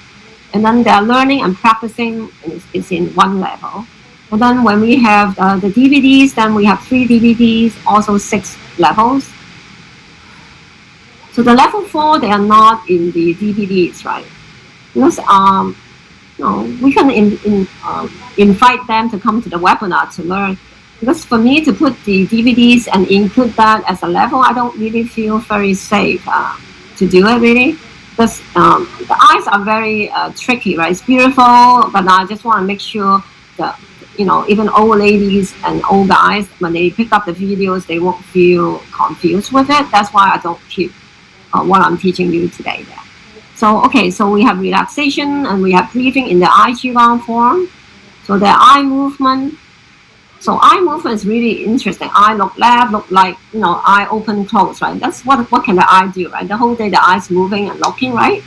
[SPEAKER 2] And then their learning and practicing is in 1 level. And then when we have the DVDs, then we have 3 DVDs, also 6 levels. So the level 4, they are not in the DVDs, right? Because we can invite them to come to the webinar to learn. Because for me to put the DVDs and include that as a level, I don't really feel very safe to do it really. Because the eyes are very tricky, right? It's beautiful, but I just want to make sure that, you know, even old ladies and old guys, when they pick up the videos, they won't feel confused with it. That's why I don't keep what I'm teaching you today there. So, okay, so we have relaxation and we have breathing in the Eye Chi Gong form. So the eye movement. So eye movement is really interesting. Eye look left, look like, you know, eye open, close, right? That's what can the eye do, right? The whole day the eye's moving and looking, right?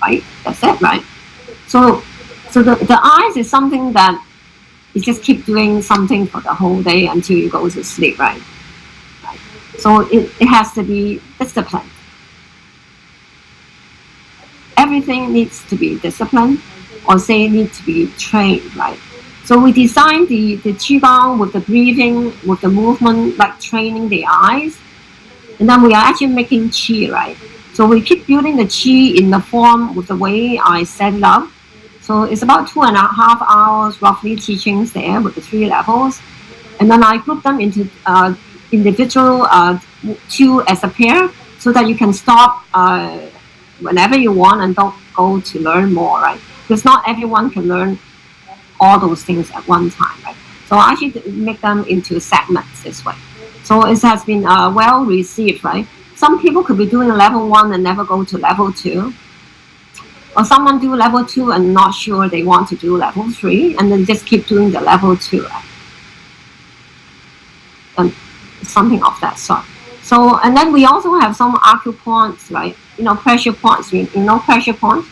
[SPEAKER 2] Right, that's it, right? So the eyes is something that you just keep doing something for the whole day until you go to sleep, right? So it has to be disciplined. Everything needs to be disciplined, or say needs to be trained, right? So we designed the Qigong with the breathing, with the movement, like training the eyes. And then we are actually making Qi, right? So we keep building the Qi in the form with the way I set it up. So it's about 2.5 hours roughly teachings there with the 3 levels. And then I group them into individual 2 as a pair so that you can stop whenever you want and don't go to learn more, right? Because not everyone can learn all those things at one time, right? So I actually make them into segments this way. So it has been well received, right? Some people could be doing level 1 and never go to level 2. Or someone do level 2 and not sure they want to do level 3 and then just keep doing the level 2, right? And something of that sort. So, and then we also have some acupoints, right? You know, pressure points, you know, pressure points,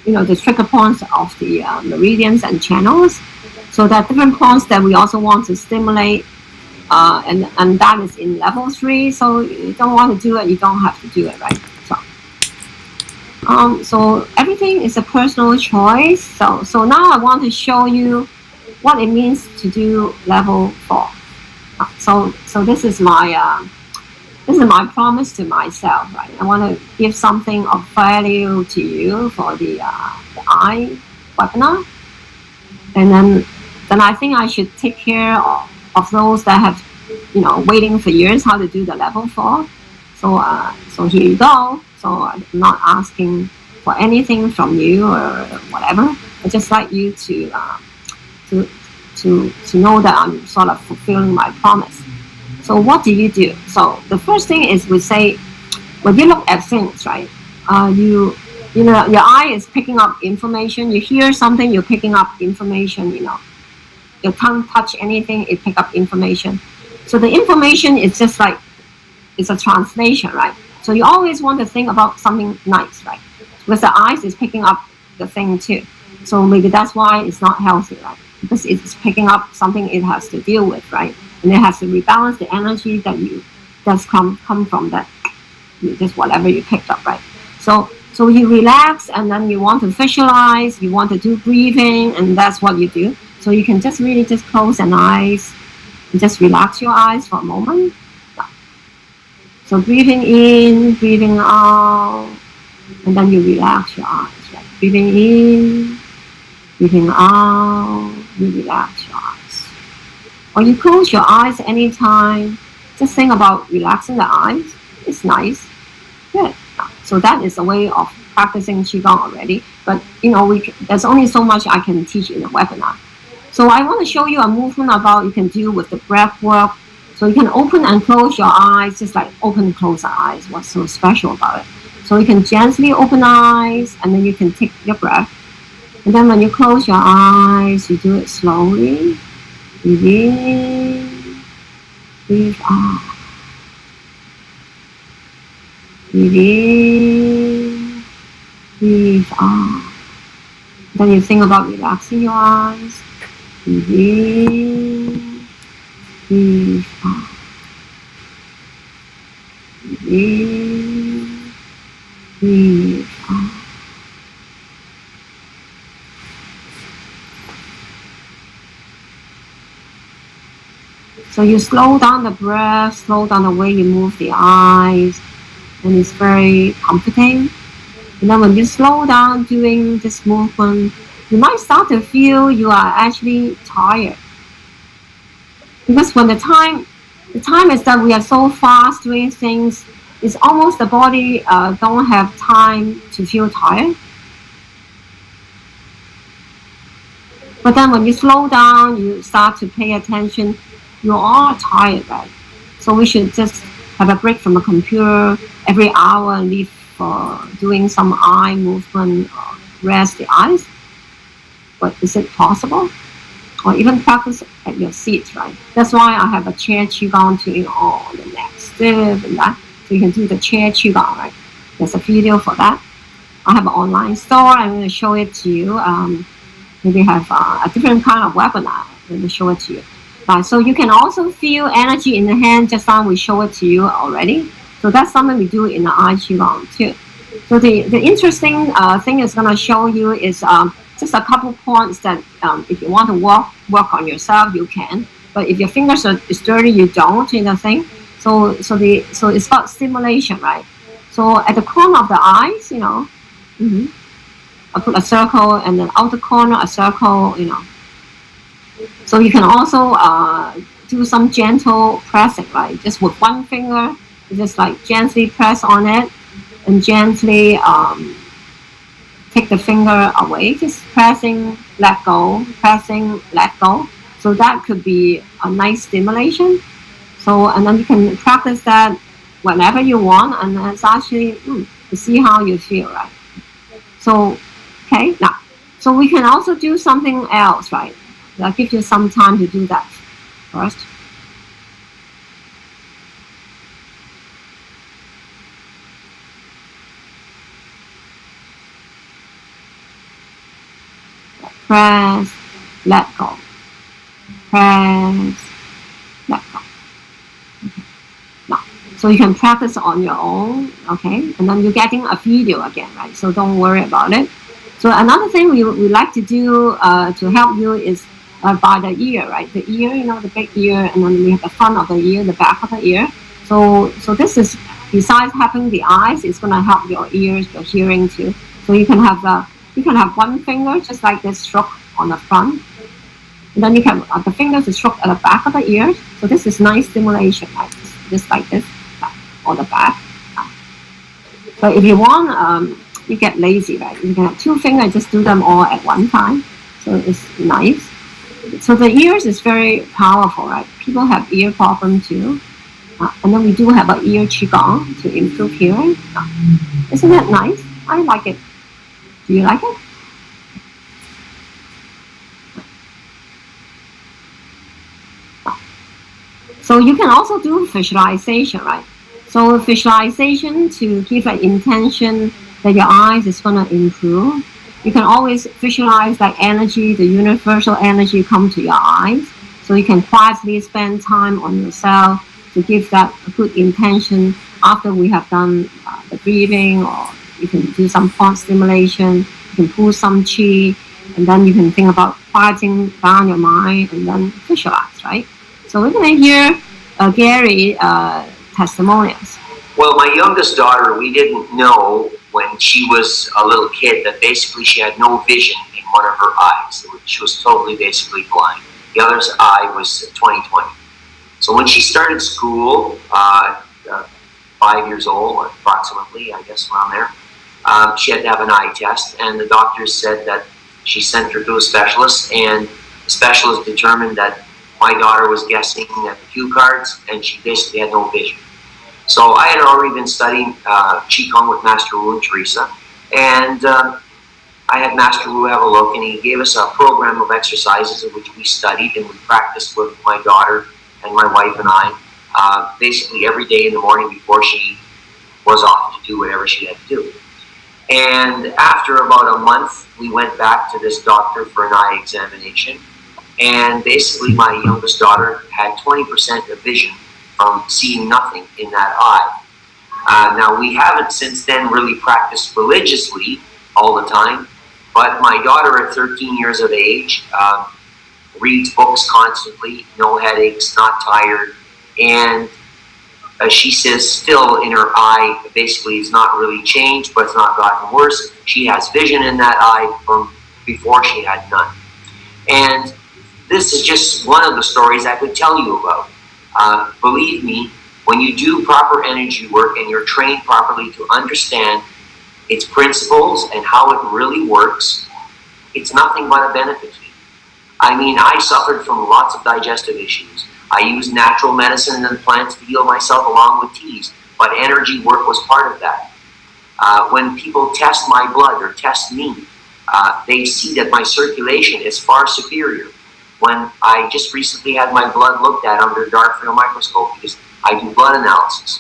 [SPEAKER 2] you know, the trigger points of the meridians and channels. So there are different points that we also want to stimulate, and that is in level 3. So you don't want to do it, you don't have to do it, right? So everything is a personal choice. So now I want to show you what it means to do level 4. So this is my promise to myself, right? I want to give something of value to you for the eye webinar, and then I think I should take care of those that have, you know, waiting for years how to do the level 4. So here you go. So I'm not asking for anything from you or whatever. I just like you to know that I'm sort of fulfilling my promise. So what do? So the first thing is we say, when you look at things, right? You know, your eye is picking up information. You hear something, you're picking up information. You know, your tongue touch anything, it pick up information. So the information is just like, it's a translation, right? So you always want to think about something nice, right? Because the eyes is picking up the thing too. So maybe that's why it's not healthy, right? Because it's picking up something it has to deal with, right? And it has to rebalance the energy that's come from that, just whatever you picked up, right? So you relax, and then you want to visualize, you want to do breathing, and that's what you do. So you can just really just close an eyes And just relax your eyes for a moment. So breathing in, breathing out, and then you relax your eyes. Right? Breathing in, breathing out, you relax your eyes. Or you close your eyes anytime. Just think about relaxing the eyes. It's nice. Good. So that is a way of practicing Qigong already. But there's only so much I can teach in a webinar. So I want to show you a movement about you can do with the breath work. So you can open and close your eyes, just like open and close the eyes. What's so special about it? So you can gently open eyes, and then you can take your breath. And then when you close your eyes, you do it slowly. Breathe in, breathe out. Breathe in, breathe out. Then you think about relaxing your eyes. Breathe in, breathe out. Breathe in, breathe out. So you slow down the breath, slow down the way you move the eyes, and it's very comforting. And then when you slow down doing this movement, you might start to feel you are actually tired. Because when the time is that we are so fast doing things, it's almost the body don't have time to feel tired. But then when you slow down, you start to pay attention, you are tired, right? So we should just have a break from the computer every hour and leave for doing some eye movement, rest the eyes. But is it possible? Or even practice at your seat, right? That's why I have a chair Qigong to the neck stiff and that. So you can do the chair Qigong, right? There's a video for that. I have an online store. I'm going to show it to you. Maybe have a different kind of webinar. Let me show it to you. So you can also feel energy in the hand, just now we show it to you already. So that's something we do in the Eye Chi Gong too. So the interesting thing is going to show you is just a couple points that if you want to work on yourself, you can. But if your fingers are dirty, you don't, thing. So it's about stimulation, right? So at the corner of the eyes, I put a circle, and then outer corner a circle, So you can also do some gentle pressing, right? Just with one finger, just like gently press on it, and gently take the finger away. Just pressing, let go, pressing, let go. So that could be a nice stimulation. So, and then you can practice that whenever you want, and it's actually to see how you feel, right? So, okay, now, so we can also do something else, right? I'll give you some time to do that first. Press, let go. Press, let go. Okay. Now, so you can practice on your own, okay? And then you're getting a video again, right? So don't worry about it. So another thing we like to do to help you is by the ear, right? The ear, the big ear, and then we have the front of the ear, the back of the ear. So this is, besides helping the eyes, it's going to help your ears, your hearing too. So you can have one finger just like this stroke on the front, and then you can the fingers is stroke at the back of the ear. So this is nice stimulation, right? Just like this, on the back. But if you want, you get lazy, right? You can have two fingers, just do them all at one time. So it's nice. So the ears is very powerful, right? People have ear problem too. And then we do have an ear Qigong to improve hearing. Isn't that nice? I like it. Do you like it? So you can also do visualization, right? So visualization to give an intention that your eyes is going to improve. You can always visualize that energy, the universal energy come to your eyes. So you can quietly spend time on yourself to give that a good intention after we have done the breathing, or you can do some point stimulation, you can pull some chi, and then you can think about quieting down your mind and then visualize, right? So we're going to hear Gary testimonials.
[SPEAKER 5] Well, my youngest daughter, we didn't know when she was a little kid that basically she had no vision in one of her eyes. She was totally basically blind. The other's eye was 20/20. So when she started school, 5 years old approximately, I guess around there, she had to have an eye test, and the doctors said that she sent her to a specialist, and the specialist determined that my daughter was guessing at the cue cards, and she basically had no vision. So I had already been studying Qi Gong with Master Teresa, and I had Master Wu have a look, and he gave us a program of exercises in which we studied and we practiced with my daughter and my wife and I, basically every day in the morning before she was off to do whatever she had to do. And after about a month, we went back to this doctor for an eye examination, and basically my youngest daughter had 20% of vision from seeing nothing in that eye. Now, we haven't since then really practiced religiously all the time, but my daughter at 13 years of age reads books constantly, no headaches, not tired, and she says still in her eye, basically it's not really changed, but it's not gotten worse. She has vision in that eye from before she had none. And this is just one of the stories I could tell you about. Believe me, when you do proper energy work and you're trained properly to understand its principles and how it really works, it's nothing but a benefit to you. I mean, I suffered from lots of digestive issues. I used natural medicine and plants to heal myself along with teas, but energy work was part of that. When people test my blood or test me, they see that my circulation is far superior. When I just recently had my blood looked at under a dark field microscope because I do blood analysis.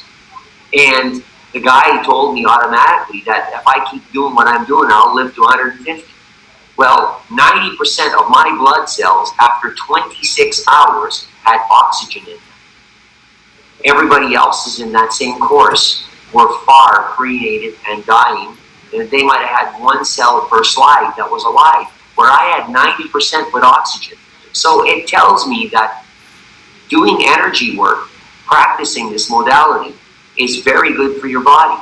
[SPEAKER 5] And the guy told me automatically that if I keep doing what I'm doing, I'll live to 150. Well, 90% of my blood cells after 26 hours had oxygen in them. Everybody else is in that same course were far created and dying. And they might have had one cell per slide that was alive, where I had 90% with oxygen. So it tells me that doing energy work, practicing this modality, is very good for your body.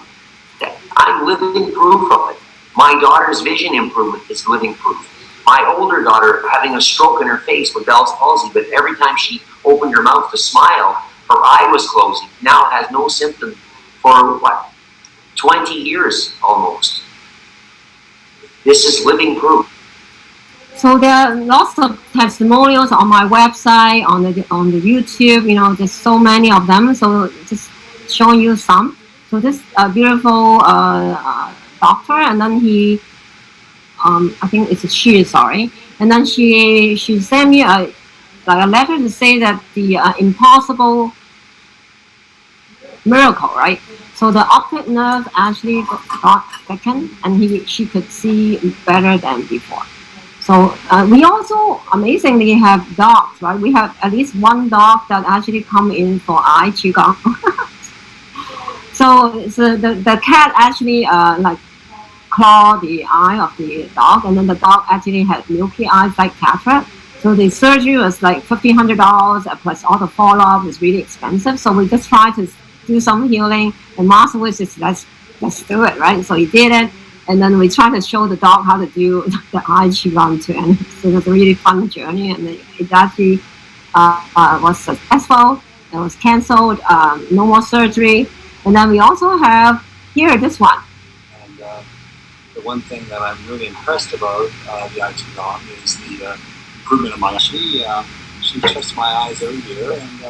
[SPEAKER 5] I'm living proof of it. My daughter's vision improvement is living proof. My older daughter having a stroke in her face with Bell's palsy, but every time she opened her mouth to smile, her eye was closing. Now has no symptom for 20 years almost. This is living proof.
[SPEAKER 2] So there are lots of testimonials on my website, on the YouTube. You know, there's so many of them. So just showing you some. So this beautiful doctor, and then he, I think it's a she, sorry, and then she sent me a letter to say that the impossible miracle, right? So the optic nerve actually got thickened, and she could see better than before. So we also amazingly have dogs, right? We have at least one dog that actually come in for Eye Chi Gong. So the cat actually claw the eye of the dog, and then the dog actually had milky eyes like cataract. So the surgery was like $1,500 plus all the follow-up is really expensive. So we just try to do some healing. And Master was just let's do it, right? So he did it. And then we try to show the dog how to do the Eye Qi Gong too. And so it was a really fun journey. And it actually was successful. It was canceled. No more surgery. And then we also have here this one.
[SPEAKER 6] And the one thing that I'm really impressed about the Eye Qi Gong is the improvement of my eye. She tests my eyes every year, and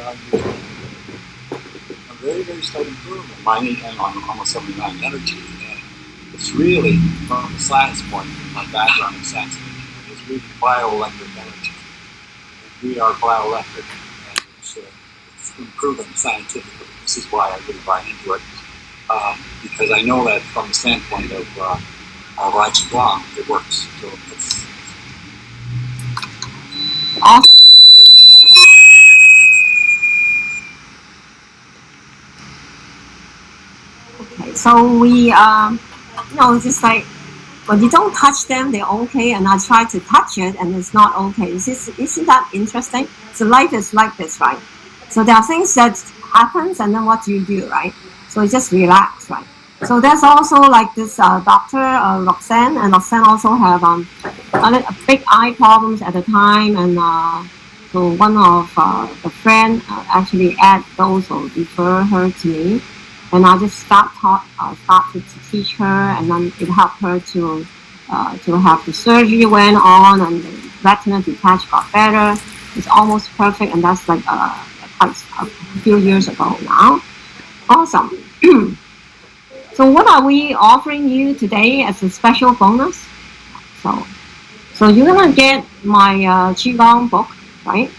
[SPEAKER 6] a very, very slight improvement. Mine, I'm almost 79 energy. It's really, from the science point, my background in science engineering is really bioelectric energy. And we are bioelectric, and it's improving scientifically. This is why I really buy into it, because I know that from the standpoint of Eye Chi Gong, it works. So it's
[SPEAKER 2] awesome. Okay, so we just like When you don't touch them, they're okay, and I try to touch it, and it's not okay. Isn't that interesting? So life is like this, right? So there are things that happens, and then what do you do, right? So you just relax, right? So there's also like this doctor, Roxanne, and Roxanne also have a big eye problems at the time, and so one of the friend actually add those or refer her to me, and I just started to teach her, and then it helped her to have the surgery went on, and the retina detached got better. It's almost perfect, and that's like quite a few years ago now. Awesome. So what are we offering you today as a special bonus? So you're gonna get my Qi Gong book, right?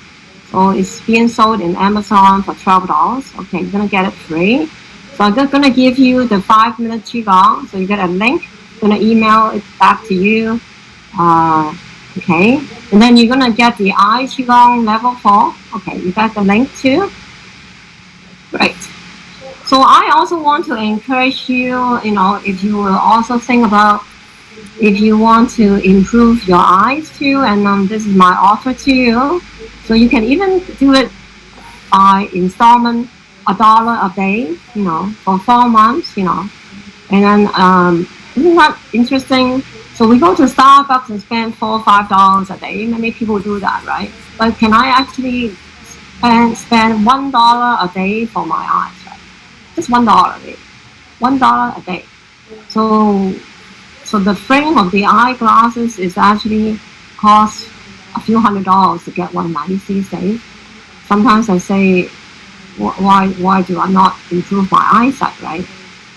[SPEAKER 2] So it's being sold in Amazon for $12. Okay, you're gonna get it free. So I'm just gonna give you the 5-minute Qi Gong. So you get a link. I'm gonna email it back to you. Okay, and then you're gonna get the Eye Chi Gong level 4. Okay, you got the link too. Great. So I also want to encourage you. You know, if you will also think about if you want to improve your eyes too, and this is my offer to you. So you can even do it by installment, $1 a day, you know, for 4 months, you know. And then isn't that interesting? So we go to Starbucks and spend $4 or $5 a day. Many people do that, right? But can I actually spend $1 a day for my eyes, right? Just $1 a day. $1 a day. So the frame of the eyeglasses is actually cost a few $100s to get one nice these days. Sometimes I say, why do I not improve my eyesight, right?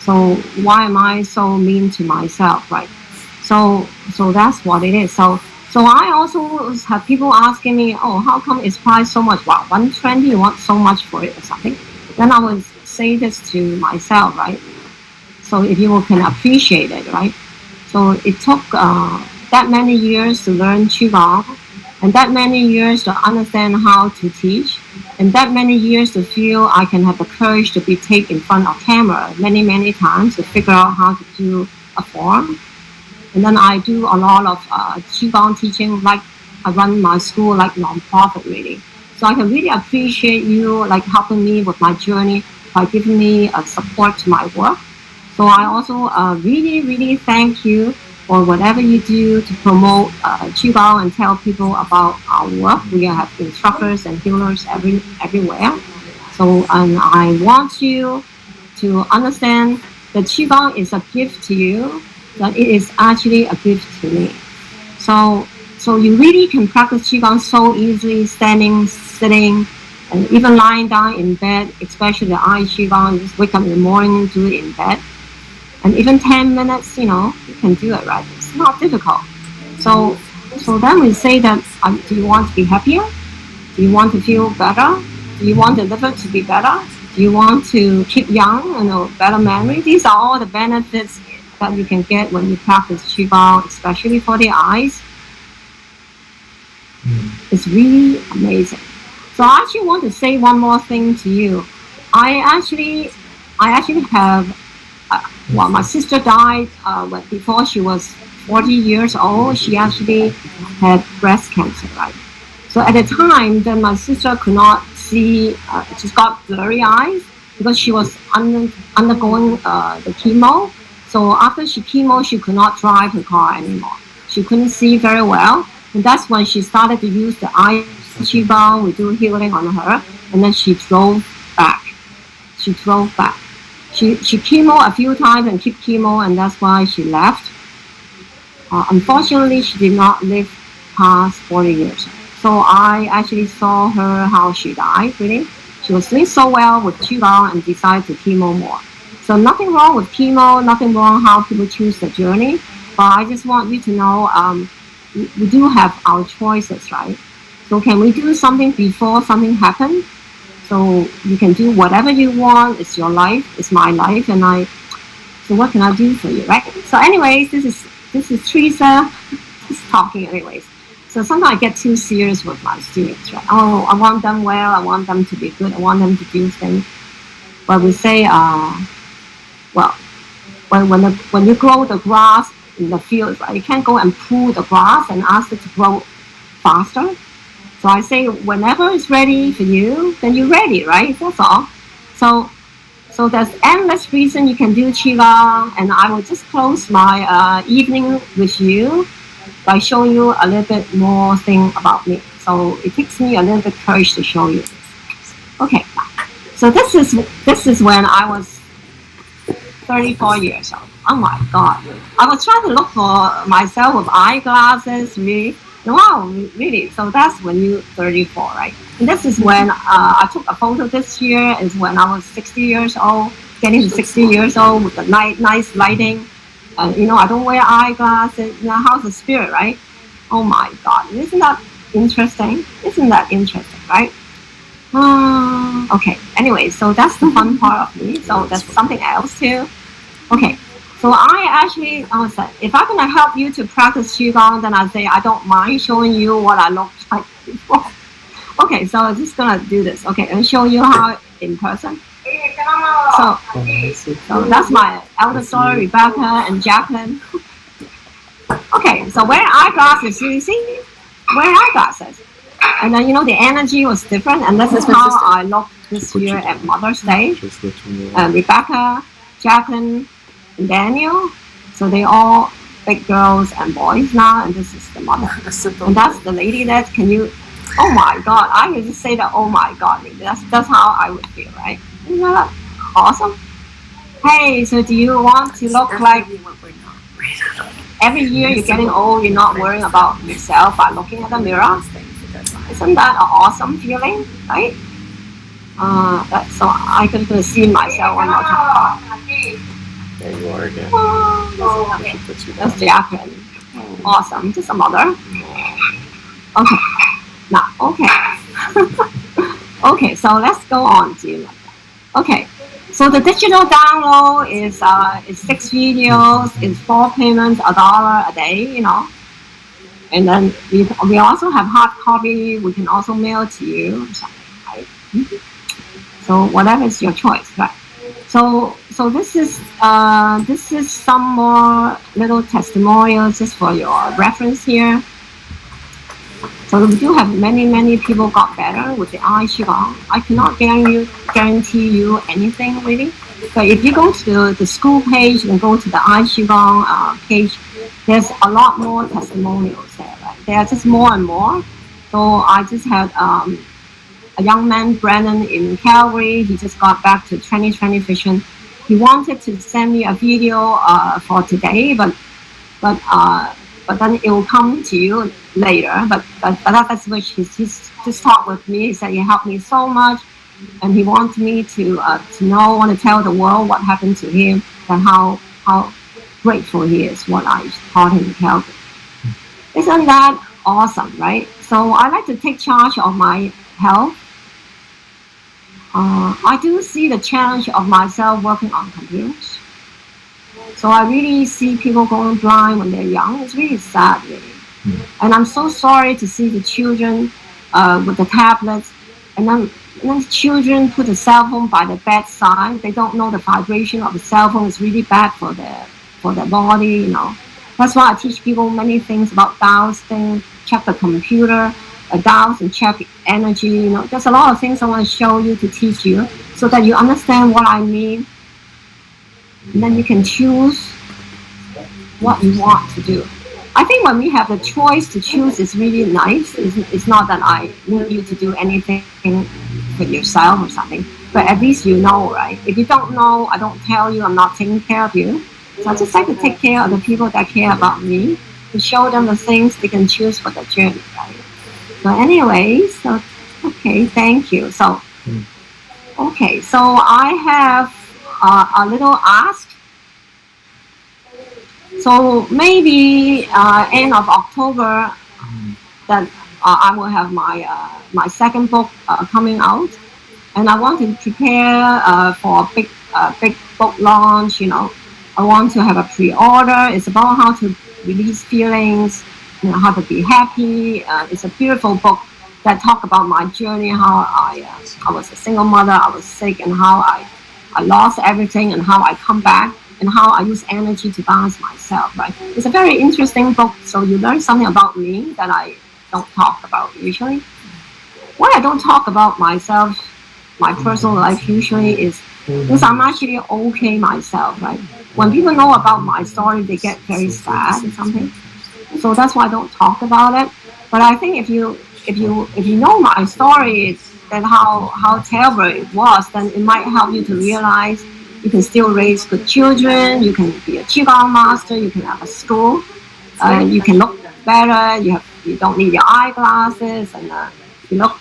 [SPEAKER 2] So why am I so mean to myself, right? So that's what it is. So I also have people asking me, oh, how come it's priced so much? Wow, $120, you want so much for it or something? Then I would say this to myself, right? So if you can appreciate it, right? So it took that many years to learn Qigong, and that many years to understand how to teach, and that many years to feel I can have the courage to be taken in front of camera many times to figure out how to do a form. And then I do a lot of Qigong teaching, like I run my school like non-profit really. So I can really appreciate you like helping me with my journey by giving me support to my work. So I also really thank you for whatever you do to promote Qigong and tell people about our work. We have instructors and healers everywhere. So I want you to understand that Qigong is a gift to you, that it is actually a gift to me. So you really can practice Qigong so easily, standing, sitting, and even lying down in bed, especially the Eye Chi Gong. You just wake up in the morning, do it in bed. And even 10 minutes, you know, you can do it, right? It's not difficult. So then we say that, do you want to be happier? Do you want to feel better? Do you want the liver to be better? Do you want to keep young and better memory? These are all the benefits that you can get when you practice Qigong, especially for the eyes. It's really amazing. So I actually want to say one more thing to you. I actually have. Well, my sister died before she was 40 years old. She actually had breast cancer, right? So at the time, then my sister could not see. She's got blurry eyes because she was undergoing the chemo. So after she chemo, she could not drive her car anymore. She couldn't see very well, and that's when she started to use the Eye Chi Gong. We do healing on her, and then she drove back. She chemo a few times and keep chemo, and that's why she left. Unfortunately, she did not live past 40 years. So I actually saw her how she died, really. She was doing so well with Qigong and decided to chemo more. So nothing wrong with chemo, nothing wrong how people choose the journey. But I just want you to know we do have our choices, right? So can we do something before something happens? So you can do whatever you want. It's your life. It's my life, so what can I do for you, right? So, anyways, this is Teresa just talking, anyways. So sometimes I get too serious with my students, right? Oh, I want them well. I want them to be good. I want them to do things. But we say, well, when you grow the grass in the field, right? You can't go and pull the grass and ask it to grow faster. So I say, whenever it's ready for you, then you're ready, right? That's all. So there's endless reason you can do Qigong, and I will just close my evening with you by showing you a little bit more thing about me. So it takes me a little bit courage to show you this. Okay, so this is when I was 34 years old. Oh my God! I was trying to look for myself with eyeglasses. Really, wow, really. So that's when you're 34, right? And this is when I took a photo this year. Is when I was 60 years old, getting to 60 years old with the nice lighting. You know, I don't wear eyeglasses. You know, how's the spirit, right? Oh my God, isn't that interesting? Isn't that interesting, right? Okay. Anyway, so that's the fun part of me. So there's something else too. Okay. So I actually, said, if I'm gonna help you to practice Qigong, then I say I don't mind showing you what I look like before. Okay, so I'm just gonna do this. Okay, and show you how in person. So that's my elder daughter, Rebecca and Jacqueline. Okay, so wear eyeglasses. You see, wear eyeglasses, and then you know the energy was different. And this is how I look this year at Mother's Day. Rebecca, Jacqueline, and Daniel. So they all big girls and boys now, and this is the mother. And that's the lady that can you. Oh my God! I would just say that. Oh my God! That's how I would feel, right? Isn't that awesome? Hey, so do you want to look like every year you're getting old, you're not worrying about yourself by looking at the mirror? Isn't that an awesome feeling, right? So I can see myself one more time.
[SPEAKER 1] There you are again.
[SPEAKER 2] That's Jacqueline. Awesome. Just a mother. Okay. Now, okay. Okay, so let's go on to. Okay. So the digital download is 6 videos, it's 4 payments, $1 a day, you know. And then we also have hard copy. We can also mail to you, right? So whatever is your choice, right? So this is some more little testimonials just for your reference here. So we do have many people got better with the Eye Chi Gong. I cannot guarantee you anything really, but if you go to the school page and go to the Eye Chi Gong page, there's a lot more testimonials there. Right? There are just more and more. So I just had a young man, Brandon, in Calgary. He just got back to 20/20 vision. He wanted to send me a video for today, but then it will come to you later. But that's what he's just talked with me. He said he helped me so much, and he wants me to want to tell the world what happened to him and how grateful he is what I taught him in Calgary. Isn't that awesome, right? So I like to take charge of my health. I do see the challenge of myself working on computers. So I really see people going blind when they're young. It's really sad, really. And I'm so sorry to see the children with the tablets, and then children put the cell phone by the bedside. They don't know the vibration of the cell phone is really bad for their body, you know. That's why I teach people many things about dowsing, check the computer, douse and check energy. You know, there's a lot of things I want to show you to teach you so that you understand what I mean. And then you can choose what you want to do. I think when we have the choice to choose, it's really nice. It's not that I need you to do anything for yourself or something, but at least you know, right? If you don't know, I don't tell you, I'm not taking care of you. So I just like to take care of the people that care about me, to show them the things they can choose for the journey, right? So anyway, so okay, thank you. So okay, so I have a little ask. So maybe end of October, that I will have my second book coming out, and I want to prepare for a big book launch. You know, I want to have a pre-order. It's about how to release feelings, you know, how to be happy. It's a beautiful book that talk about my journey, how I was a single mother, I was sick, and how I lost everything, and how I come back. and how I use energy to balance myself, right? It's a very interesting book, so you learn something about me that I don't talk about usually. Why I don't talk about myself, my personal life usually is because I'm actually okay myself, right? When people know about my story, they get very sad or something. So that's why I don't talk about it. But I think if you know my story, then how terrible it was, then it might help you to realize you can still raise good children, you can be a Qigong master, you can have a school, you can look better, you don't need your eyeglasses, and you look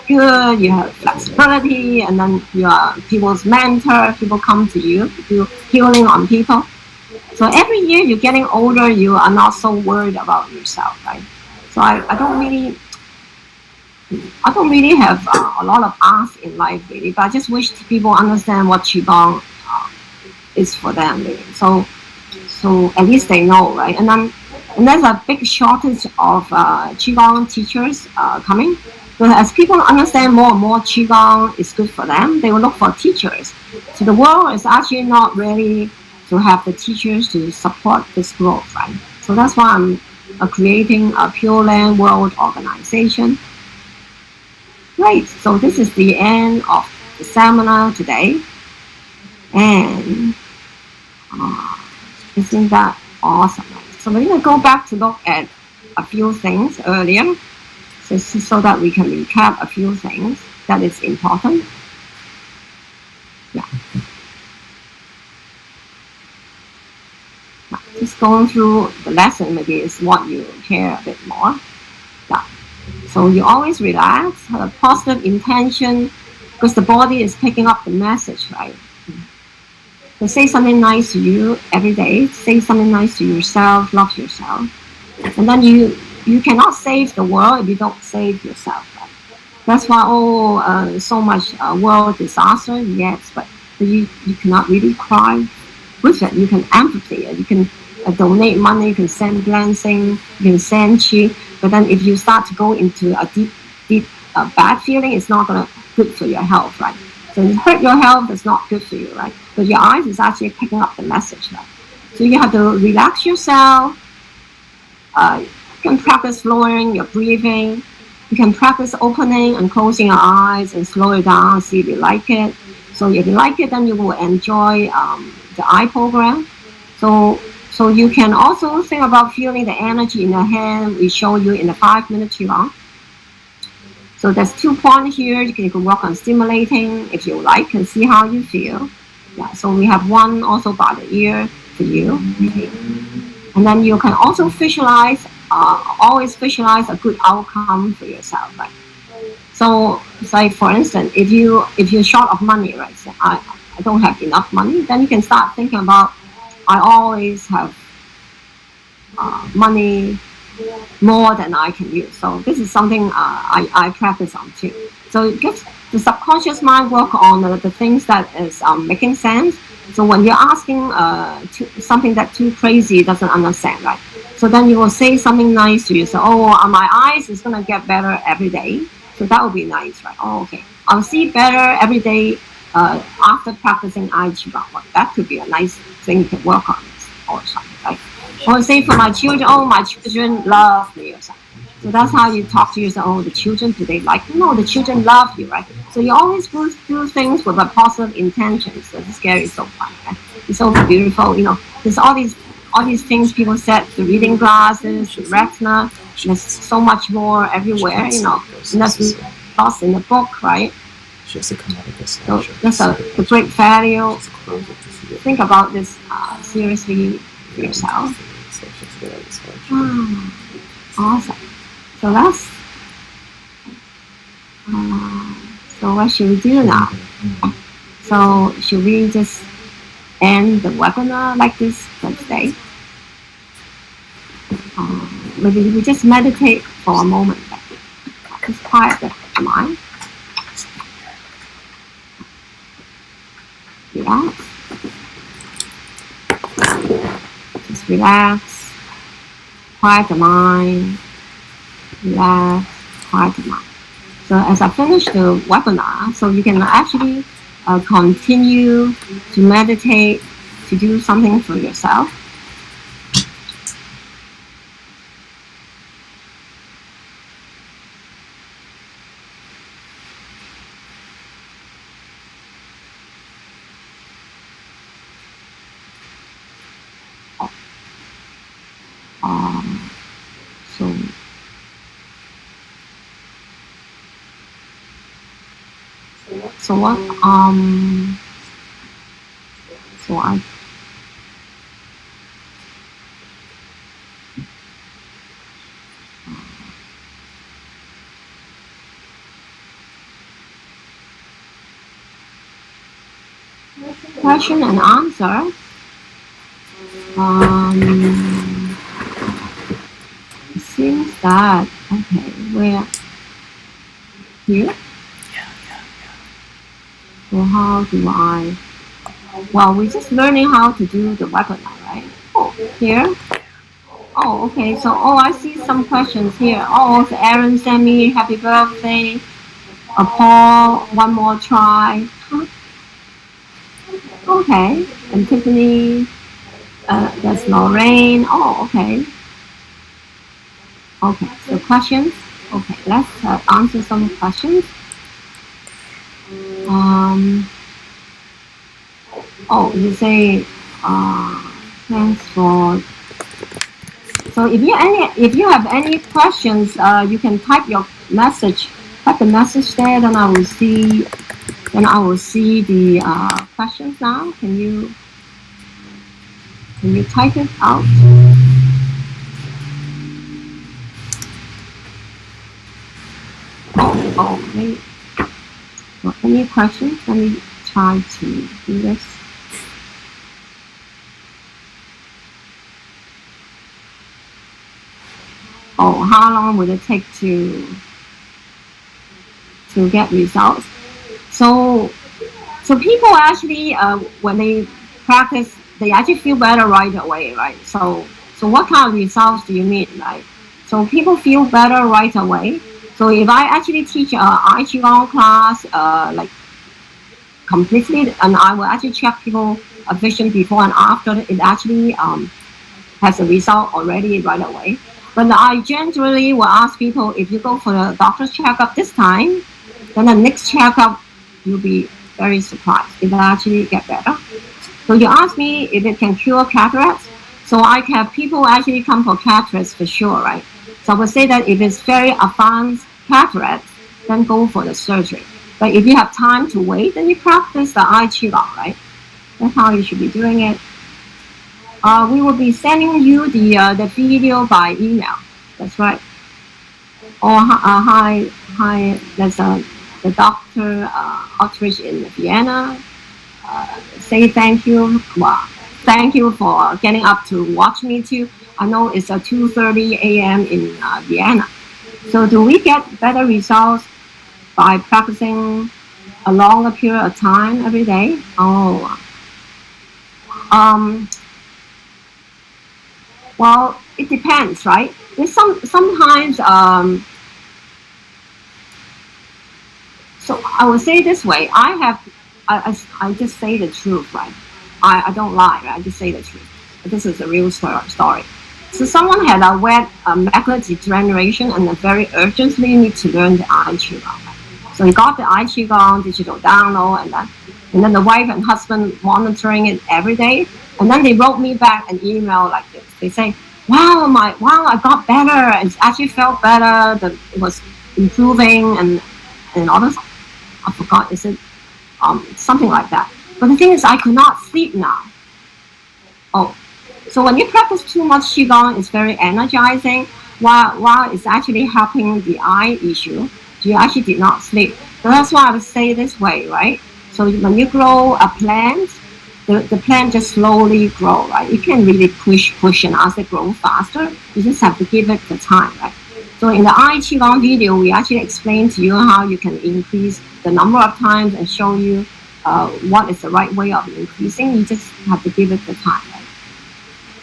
[SPEAKER 2] good, you have flexibility, and then you are people's mentor, people come to you, you do healing on people. So every year you're getting older, you are not so worried about yourself, right? So I don't really have a lot of ask in life, really, but I just wish people understand what Qigong is for them, really. So at least they know, right? And there's a big shortage of Qigong teachers coming. So as people understand more and more Qigong is good for them, they will look for teachers. So the world is actually not ready to have the teachers to support this growth, right? So that's why I'm creating a Pure Land World Organization. Great, so this is the end of the seminar today. And isn't that awesome? So we're going to go back to look at a few things earlier, so that we can recap a few things that is important. Yeah. Just going through the lesson maybe is what you care a bit more. Yeah. So you always relax, have a positive intention, because the body is picking up the message, right? So say something nice to you every day, say something nice to yourself, love yourself. And then you cannot save the world if you don't save yourself, right? That's why, so much world disaster, yes, but you cannot really cry with it. You can empathy it, you can donate money, you can send blessing, you can send chi. But then if you start to go into a deep bad feeling, it's not gonna good for your health, right? So it hurt your health, it's not good for you, right? But your eyes is actually picking up the message, right? So you have to relax yourself. You can practice lowering your breathing. You can practice opening and closing your eyes and slow it down, see if you like it. So if you like it, then you will enjoy the eye program. So you can also think about feeling the energy in the hand we show you in the 5-minute Qigong. So there's 2 points here. You can work on stimulating if you like and see how you feel. Yeah. So we have one also by the ear for you. Okay. And then you can also visualize, always visualize a good outcome for yourself, right? So, say for instance, if you're short of money, right? So I don't have enough money, then you can start thinking about, I always have money more than I can use. So this is something I practice on too. So it gets the subconscious mind work on the things that is making sense. So when you're asking something that too crazy doesn't understand, right? So then you will say something nice to you. So, my eyes is gonna get better every day. So that would be nice, right? Oh, okay. I'll see better every day after practicing Eye Chi Gong. That could be a nice thing you can work on or something, right? Or say for my children, my children love me or something. So that's how you talk to yourself. The children, do they like you? No, the children love you, right? So you always do things with a positive intention. So this scary is so fun, right? It's so beautiful, There's all these things people said, the reading glasses, the retina, there's so much more everywhere, And that's lost in the book, right? So that's a great value. Think about this seriously for yourself. Awesome. So that's. So what should we do now? So should we just end the webinar like this for today? Maybe we just meditate for a moment. Just quiet the mind. Relax. Just relax. Quiet the mind. Relax. Quiet the mind. So as I finish the webinar, so you can actually continue to meditate, to do something for yourself. So what? So I. Question and answer. It seems that okay. Where here? So how do I? Well, we're just learning how to do the webinar, right? Oh, here. Oh, okay. So, I see some questions here. Oh, so Aaron sent me happy birthday. Paul, one more try. Huh? Okay. And Tiffany, that's Lorraine. Oh, okay. Okay. So questions. Okay, let's answer some questions. Oh, you say thanks for. So if you have any questions, you can type your message. Type the message there, then I will see. Then I will see the questions now. Can you type it out? Oh, wait. So any questions? Let me try to do this. Oh, how long will it take to get results? So people actually, when they practice, they actually feel better right away, right? So what kind of results do you mean, right? So people feel better right away. So if I actually teach a Eye Chi Gong class, like completely, and I will actually check people vision before and after, it actually has a result already right away. But I generally will ask people, if you go for the doctor's checkup this time, then the next checkup you'll be very surprised. It will actually get better. So you ask me if it can cure cataracts. So I have people actually come for cataracts for sure, right? So I would say that if it's very advanced cataracts, then go for the surgery. But if you have time to wait, then you practice the Eye Chi Gong, right? That's how you should be doing it. We will be sending you the video by email. That's right. Oh, hi. That's the Dr. Outreach in Vienna. Say thank you. Well, thank you for getting up to watch me too. I know it's 2:30 a.m. in Vienna. So do we get better results by practicing a longer period of time every day? Oh. Well, it depends, right? There's sometimes. So I would say this way: I just say the truth, right? I don't lie, right? I just say the truth. This is a real story. So someone had a wet macular degeneration and very urgently need to learn the Eye Qi Gong. So he got the Eye Qi Gong digital download, and then the wife and husband monitoring it every day. And then they wrote me back an email like this. They say, wow, I got better. It actually felt better. It was improving and all this. I forgot, is it something like that. But the thing is, I could not sleep now. Oh, so when you practice too much Qigong, it's very energizing. While it's actually helping the eye issue, you actually did not sleep. So that's why I would say this way, right? So when you grow a plant, the plant just slowly grow, right? You can really push and as it grow faster, you just have to give it the time, right? So in the Eye Chi Gong video, we actually explain to you how you can increase the number of times and show you what is the right way of increasing. You just have to give it the time, right?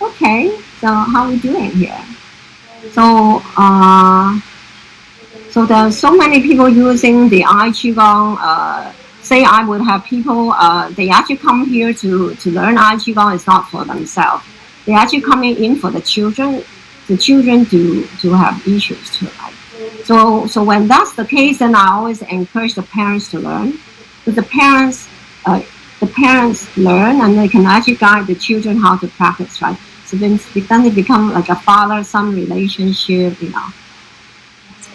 [SPEAKER 2] Okay, so how are we doing here? So so there are so many people using the Eye Chi Gong say I would have people, they actually come here to learn Eye Chi Gong. It's not for themselves. They're actually coming in for the children to have issues too, right? So when that's the case, then I always encourage the parents to learn. But the parents learn and they can actually guide the children how to practice, right? So then it becomes like a father-son relationship, you know,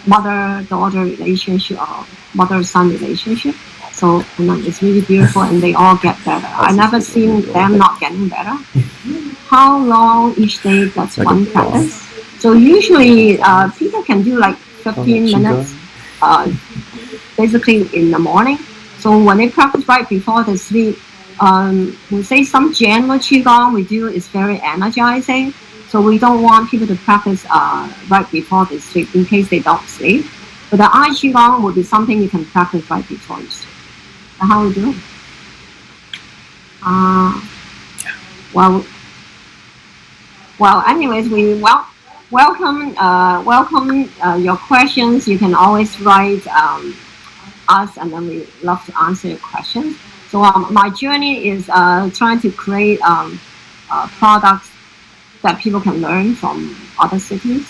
[SPEAKER 2] mother-daughter relationship or mother-son relationship. So it's really beautiful and they all get better. I never seen them not getting better. How long each day does
[SPEAKER 1] like
[SPEAKER 2] one practice? So usually people can do like 15 minutes basically in the morning. So when they practice right before they sleep, we say some general Qigong we do is very energizing. So we don't want people to practice right before they sleep in case they don't sleep. But the Eye Chi Gong would be something you can practice right before you sleep. So how are we doing? Well, anyways, we welcome your questions. You can always write us, and then we love to answer your questions. So my journey is trying to create products that people can learn from other cities.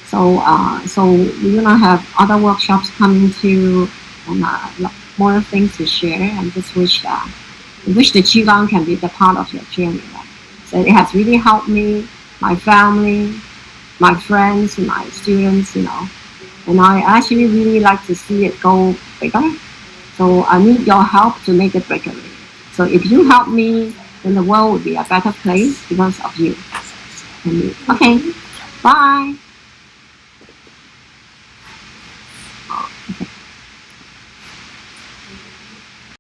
[SPEAKER 2] So we're gonna have other workshops coming too, and more things to share. And just wish the Qigong can be the part of your journey. Right? So it has really helped me, my family, my friends, my students, you know. And I actually really like to see it go bigger. So I need your help to make it bigger. So if you help me, then the world will be a better place because of you. Okay, bye.